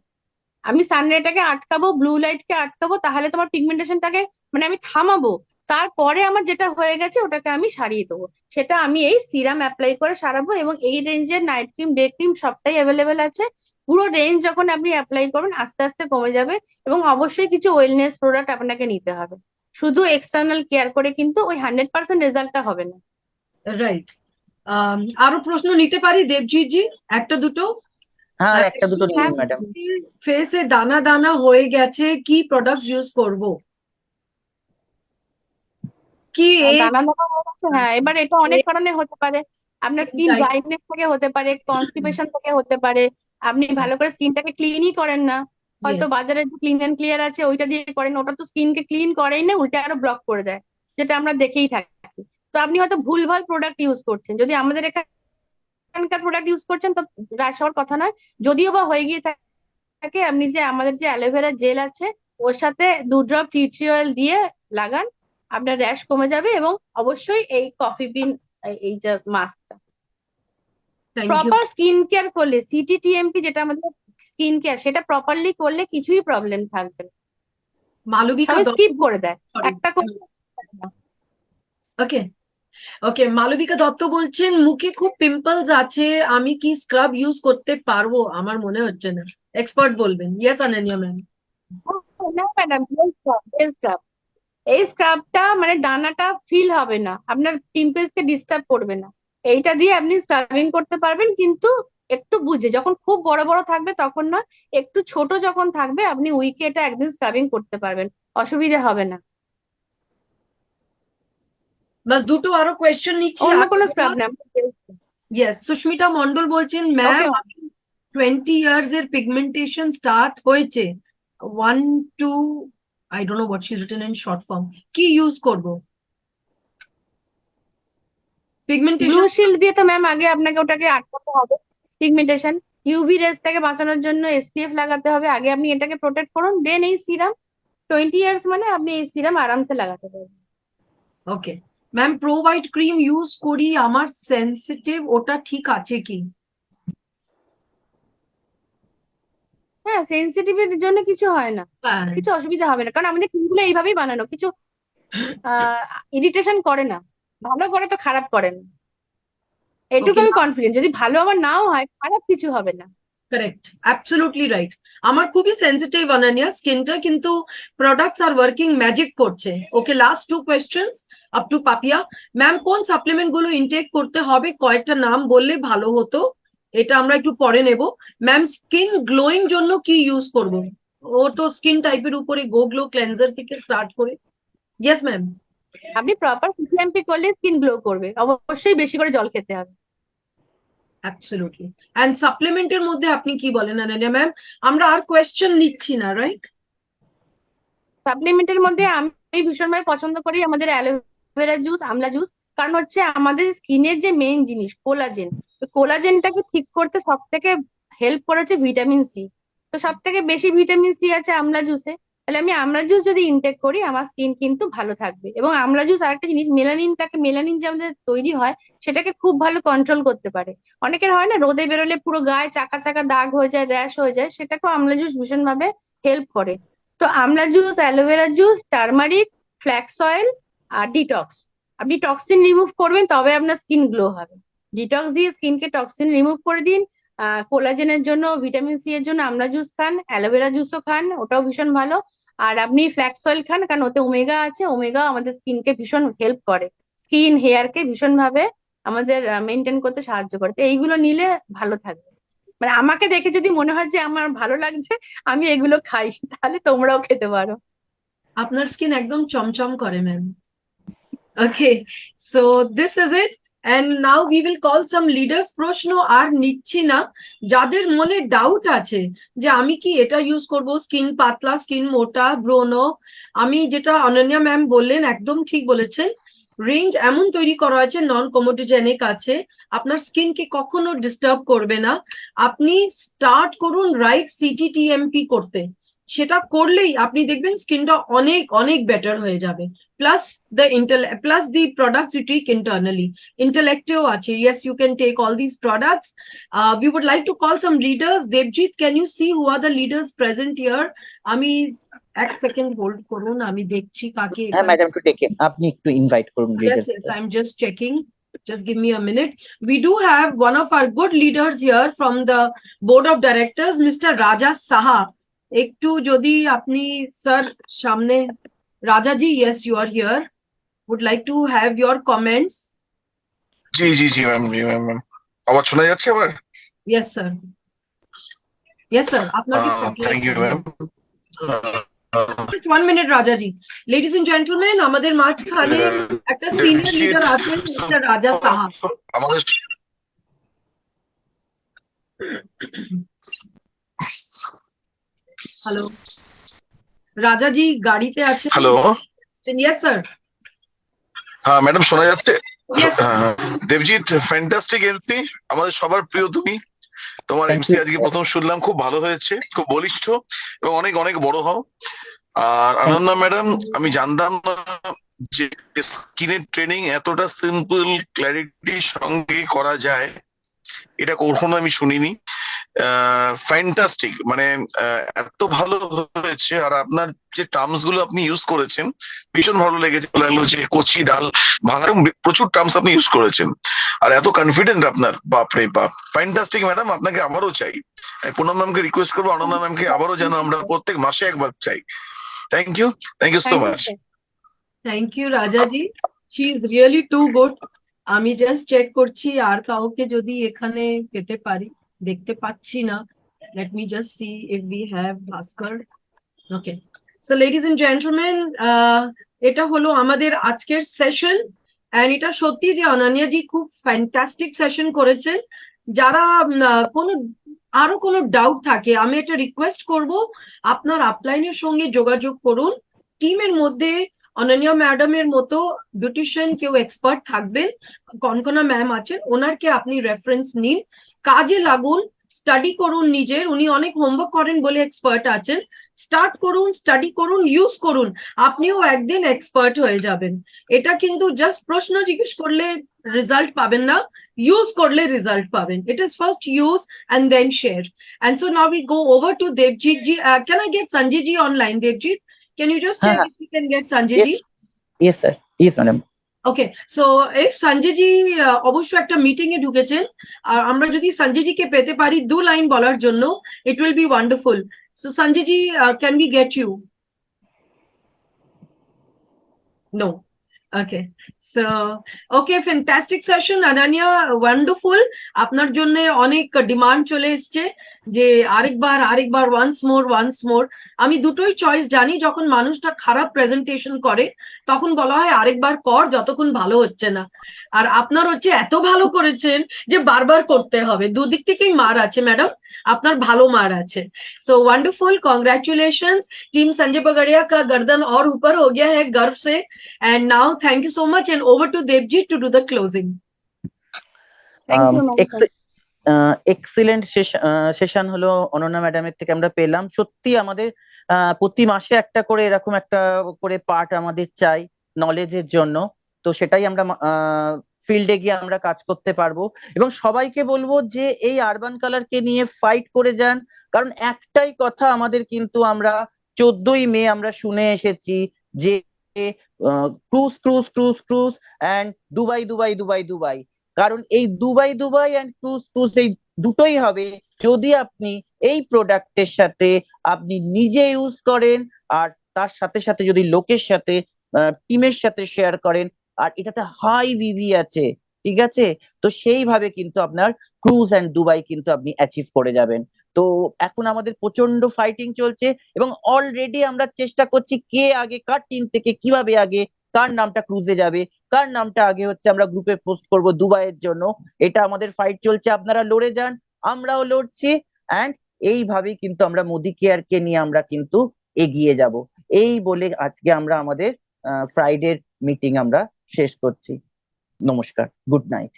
আমি সানরাইজটাকে আটকাবো, ব্লু লাইটকে আটকাবো, তাহলে তোমার পিগমেন্টেশনটাকে মানে আমি থামাবো, তারপরে আমার যেটা হয়ে গেছে ওটাকে আমি সারিয়ে দেবো। সেটা আমি এই সিরাম অ্যাপ্লাই করে সারাবো, এবং এই রেঞ্জের নাইট ক্রিম, ডে ক্রিম সবটাই অ্যাভেলেবেল আছে। পুরো রেঞ্জ যখন আপনি অ্যাপ্লাই করবেন আস্তে আস্তে কমে যাবে, এবং অবশ্যই কিছু ওয়েলনেস প্রোডাক্ট আপনাকে নিতে হবে। শুধু এক্সটার্নাল কেয়ার করে কিন্তু ওই 100% রেজাল্টটা হবে না। রাইট, আরো প্রশ্ন নিতে পারি দেবজিৎ জি, একটা দুটো? হ্যাঁ, একটা দুটো নিন হ্যাঁ, ম্যাডাম। ফেসে দানা দানা হয়ে গেছে, কি প্রোডাক্ট ইউজ করব? কি দানা দানা হয়ে গেছে, হ্যাঁ, এবার এটা অনেক কারণে হতে পারে। আপনার স্কিন ড্রাইনেস থেকে হতে পারে, কনস্টিপেশন থেকে হতে পারে, আপনি ভালো করে স্কিনটাকে ক্লিনই করেন না, হয়তো বাজারে যে ক্লিন অ্যান্ড ক্লিয়ার আছে ওইটা দিয়ে করেন, ওটা তো স্কিনকে ক্লিন করেই না, উল্টে আরো ব্লক করে দেয়, যেটা আমরা দেখেই থাকি। তো আপনি হয়তো ভুলভাল প্রোডাক্ট ইউজ করছেন, যদি আমাদের এখানকার প্রোডাক্ট ইউজ করছেন তো রাশ হওয়ার কথা নয়। যদিও বা হয়ে গিয়ে থাকে, আপনি যে আমাদের যে অ্যালোভেরা জেল আছে ওর সাথে 2 ড্রপ টি ট্রি অয়েল দিয়ে লাগান, আপনার র্যাশ কমে যাবে। এবং অবশ্যই এই কফি বিন, এই যে মাস্কটা thank you. Proper skin care করলে, সিটিটিএমপি যেটা আমাদের স্কিন কেয়ার, সেটা প্রপারলি করলে কিছুই প্রবলেম থাকবে না। মালবিকা সবাই দত্ত, স্কিপ করে দেয়, Sorry. একটা করে। ওকে, ওকে, মালবিকা দত্ত বলছেন মুখে খুব পিম্পলস আছে, আমি কি স্ক্রাব ইউজ করতে পারবো? আমার মনে হচ্ছে না, এক্সপার্ট বলবেন। Yes Ananya ma'am. না ম্যাডাম, এই স্ক্রাবটা মানে দানাটা ফিল হবে না, আপনার পিম্পলস কে ডিস্টার্ব করবে না। এইটা দিয়ে আপনি স্ক্রাবিং করতে পারবেন, কিন্তু একটু বুঝে, যখন খুব বড় বড় থাকবে তখন না, একটু ছোট যখন থাকবে আপনি উইকে এটা একদিন স্ক্রাবিং করতে পারবেন, অসুবিধা হবে না। বাস দুটো আরো কোয়েশ্চেন নিচ্ছি। অন্য কোনো স্ক্রাব না। ইয়েস, সুস্মিতা মন্ডল বলছেন ম্যাম ওকে 20 ইয়ার্স এর পিগমেন্টেশন স্টার্ট হয়েছে 1 to I don't know what she's written in short form, কি ইউজ করব ব্লু পিগমেন্টেশন? শিল্ড দিয়ে তো ম্যাম আগে আপনাকে ওটাকে আটকাতে হবে পিগমেন্টেশন। ইউভি রেস থেকে বাঁচানোর জন্য এসপিএফ লাগাতে হবে, আগে আপনি এটাকে প্রোটেক্ট করুন, দেন এই সিরাম। 20 ইয়ার্স মানে আপনি এই সিরাম আরামসে লাগাতে পারবেন। Okay ma'am, pro white cream use করি, আমার সেনসিটিভ, ওটা ঠিক আছে কি? হ্যাঁ, সেনসিটিভের জন্য কিছু হয় না, হ্যাঁ, কিছু অসুবিধা হবে না, কারণ আমাদের ক্রিমগুলো এইভাবেই বানানো, কিছু ইরিটেশন করে না, ভালো করে তো খারাপ করে না, এটুকু ওকে, আমি কনফিডেন্ট। যদি ভালো আমার নাও হয়, খারাপ কিছু হবে না। Correct, absolutely right. আমার খুবই সেনসিটিভ অনন্যা স্কিনটা, কিন্তু প্রোডাক্টস আর ওয়ার্কিং ম্যাজিক করছে। Okay, last 2 questions up to Papiya ma'am. কোন সাপ্লিমেন্ট গুলো ইনটেক করতে হবে, কয়েকটা নাম বললে ভালো হতো, এটা আমরা একটু পরে নেব। ম্যাম, স্কিন গ্লোয়িং জন্য কি ইউজ করব? ও তো স্কিন টাইপের উপরে গো গ্লো ক্লেন্সার থেকে স্টার্ট করে। Yes ma'am. আপনি প্রপার সিসিএমপি করলে স্কিন গ্লো করবে, অবশ্যই বেশি করে জল খেতে হবে। অ্যাবসলিউটলি। অ্যান্ড সাপ্লিমেন্টের মধ্যে আপনি কি বলেন অনন্যা ম্যাম? আমরা আর কোয়েশ্চেন নিচ্ছি না, রাইট? সাপ্লিমেন্টের মধ্যে আমি ভীষণভাবে পছন্দ করি আমাদের অ্যালোভেরা জুস, আমলা জুস। কারণ হচ্ছে আমাদের স্কিনের যে মেইন জিনিস কোলাজেন, কোলাজেনটাকে ঠিক করতে সব থেকে হেল্প করেছে ভিটামিন সি। তো সব থেকে বেশি ভিটামিন সি আছে আমলা জুসে। তাহলে আমি আমলা জুস যদি ইনটেক করি, আমার স্কিন কিন্তু ভালো থাকবে। এবং আমলা জুস আরেকটা জিনিস, মেলানিন যে আমাদের তৈরি হয়, সেটাকে খুব ভালো কন্ট্রোল করতে পারে। অনেকের হয় না, রোদে বেরোলে পুরো গায়ে চাকা চাকা দাগ হয়ে যায়, র্যাশ হয়ে যায়, সেটাকেও আমলা জুস ভীষণভাবে হেল্প করে। তো amla juice, aloe vera juice, turmeric, flax oil আর ডিটক্স। আপনি টক্সিন রিমুভ করবেন, তবে আপনার স্কিন গ্লো হবে। ডিটক্স দিয়ে স্কিনকে টক্সিন রিমুভ করে দিন। কোলাজেনের জন্য, ভিটামিন সি এর জন্য আমলা জুস খান, অ্যালোভেরা জুসও খান, ওটাও ভীষণ ভালো। আর আপনি ফ্ল্যাক্স অয়েল খান, কারণ ওতে ওমেগা আছে, ওমেগা আমাদের স্কিনকে ভীষণ হেল্প করে, স্কিন হেয়ারকে ভীষণ ভাবে আমাদের মেনটেন করতে সাহায্য করে। তো এইগুলো নিলে ভালো থাকবে। মানে আমাকে দেখে যদি মনে হয় যে আমার ভালো লাগছে, আমি এগুলো খাই, তাহলে তোমরাও খেতে পারো। আপনার স্কিন একদম চমচম করে ma'am. Okay, so this is it, and now we will call some leaders. প্রশ্ন আর নিচ্ছি না, যাদের মনে ডাউট আছে যে আমি কি এটা ইউজ করব, স্কিন পাতলা, স্কিন মোটা, ব্রোনো, আমি যেটা অনন্যা ম্যাম বললেন একদম ঠিক বলেছেন। রেঞ্জ এমন তৈরি করা হয়েছে, নন কমোডোজেনিক আছে, আপনার স্কিনকে কখনো ডিস্টার্ব করবে না। আপনি স্টার্ট করুন রাইট সিটিটিএমপি করতে, সেটা করলেই আপনি দেখবেন স্কিনটা অনেক অনেক বেটার হয়ে যাবে। Plus the products you take internally, intellectio ache, yes, you can take all these products. We would like to call some leaders. Devjit, can you see who are the leaders present here? আমি এক second hold করুন, আমি দেখছি কাকে। হ্যাঁ madam, একটু ডেকে আপনি একটু ইনভাইট করুন Yes, leader. yes, I'm just checking. Just give me a minute. We do have one of our good leaders here from the board of directors, Mr. Raja Saha. একটু যদি আপনি স্যার সামনে, Rajaji, yes, you are here. Would like to have your comments. জি জি জি ma'am, জি ma'am ma'am আবার শোনা যাচ্ছে আবার? Yes, sir. Yes, sir. আপনাকে thank you ma'am. Just 1 minute, Rajaji. Ladies and gentlemen, আমাদের মাঝখানে একটা সিনিয়র লিডার আছেন, মিস্টার রাজা সাহা। আমাদের হ্যালো, রাজাজি গাড়িতে আছেন? Hello, Yes, sir. হ্যাঁ ম্যাডাম শোনা যাচ্ছে? Yes, sir. Debjit, fantastic MC, আমাদের সবার প্রিয় তুমি। তোমার Thank এমসি you. আজকে প্রথম শুনলাম, খুব ভালো হয়েছে, খুব বলিষ্ঠ এবং অনেক অনেক বড় হও। আর আনন্দা ম্যাডাম, আমি জানতাম না যে স্কিনের ট্রেনিং এতটা সিম্পল ক্ল্যারিটির সঙ্গে করা যায়, এটা কখনো আমি শুনিনি। ফ্যান্টাস্টিক, মানে এত ভালো হয়েছে। আর আপনার যে টার্মস গুলো আপনি ইউজ করেছেন ভীষণ ভালো লেগেছে, লাগলো যে কচি ডাল ভাঙা, প্রচুর টার্মস আপনি ইউজ করেছেন। আর এত কনফিডেন্ট আপনার, বাপরে বাপ, ফ্যান্টাস্টিক ম্যাডাম। আপনাকে আবারও চাই, পুনম ম্যামকে রিকোয়েস্ট করবো, আনন্দা ম্যামকে আবারও যেন আমরা প্রত্যেক মাসে একবার চাই। Thank you so Thank you, much. sir. Thank you, Rajaji. She is really too good. আমি জাস্ট চেক করছি আর কাউকে যদি এখানে পেতে পারি, দেখতে পাচ্ছি না। Let me just see if we have Bhaskar. Okay. So ladies and gentlemen, এটা হলো আমাদের আজকের সেশন। অ্যান্ড এটা সত্যি যে অনন্যাজি খুব ফ্যান্টাস্টিক সেশন করেছেন। যারা আরো কোনো ডাউট থাকে, আমি এটা রিকোয়েস্ট করব, আপনার আপলাইনের সঙ্গে যোগাযোগ করুন। টিমের মধ্যে অনন্যা ম্যাডামের মতো বিউটিশিয়ান কেউ এক্সপার্ট থাকবেন, কনকনা ম্যাম আছেন, ওনারকে আপনি রেফারেন্স নিন, কাজে লাগুন, স্টাডি করুন নিজের। উনি অনেক হোমওয়ার্ক করেন বলে এক্সপার্ট আছেন। স্টার্ট করুন, স্টাডি করুন, ইউজ করুন, আপনিও একদিন এক্সপার্ট হয়ে যাবেন। এটা কিন্তু জাস্ট প্রশ্ন জিজ্ঞেস করলে রেজাল্ট পাবেন না, ইউজ করলে রেজাল্ট পাবেন। It is first use and then share. And so now we go over to Devjit ji. Can I get Sanjay ji online, Devjit? Can you just check হ্যাঁ, if we can get Sanjay ji? Yes sir, yes madam. Okay, so if Sanjay ji অবশ্যই একটা meeting এ ঢুকেছেন, আর আমরা যদি সঞ্জয় জি কে পেতে পারি 2 line বলার জন্য, it will be wonderful. So Sanjay ji, can we get you? No. Okay, so okay, fantastic session, Ananya, wonderful. আপনার জন্য অনেক ডিমান্ড চলে এসছে যে আরেকবার once more. আমি দুটোই চয়েস জানি, যখন মানুষটা খারাপ প্রেজেন্টেশন করে তখন বলা হয় আরেকবার কর, যতক্ষণ ভালো হচ্ছে না। আর আপনার হচ্ছে এত ভালো করেছেন যে বারবার করতে হবে। দুদিক থেকেই মার আছে ম্যাডাম, আপনার ভালো মার আছে। সো ওয়ান্ডারফুল, কংগ্রেচুলেशंस टीम संजय पगड़िया का गर्दन और ऊपर हो गया है गर्व से। And now thank you so much, and over to Devjit to do the closing. Thank you ma'am. Excellent session হলো অনন্যা ম্যাডামের থেকে আমরা পেলাম। সত্যি আমাদের প্রতি মাসে একটা করে এরকম একটা করে পার্ট আমাদের চাই নলেজের জন্য। তো সেটাই আমরা ফিল্ডে গিয়ে আমরা কাজ করতে পারবো। এবং সবাইকে বলবো যে এই আরবান কালারকে নিয়ে ফাইট করে যান, কারণ একটাই কথা আমাদের কিন্তু আমরা 14ই মে আমরা শুনে এসেছি যে cruise cruise cruise cruise and Dubai Dubai Dubai Dubai. কারণ এই Dubai Dubai and cruise cruise এই দুটোই হবে যদি আপনি এই প্রোডাক্টের সাথে আপনি নিজে ইউজ করেন, আর তার সাথে সাথে যদি লোকের সাথে টিমের সাথে শেয়ার করেন, আর এটাতে হাই ভিভি আছে, ঠিক আছে? তো সেইভাবে কিন্তু আপনার ক্রুজ অ্যান্ড দুবাই কিন্তু আপনি অ্যাচিভ করে যাবেন। তো এখন আমাদের প্রচন্ড ফাইটিং চলছে এবং অলরেডি আমরা চেষ্টা করছি কে আগে, কার টিম থেকে কিভাবে আগে, কার নামটা ক্রুজে যাবে, কার নামটা আগে হচ্ছে আমরা গ্রুপে পোস্ট করব দুবাইয়ের জন্য। এটা আমাদের ফাইট চলছে, আপনারা লড়ে যান, আমরাও লড়ছি। অ্যান্ড এইভাবেই কিন্তু আমরা মোদি কেয়ারকে নিয়ে আমরা কিন্তু এগিয়ে যাব। এই বলে আজকে আমরা আমাদের ফ্রাইডের মিটিং আমরা শেষ করছি। নমস্কার, গুড নাইট।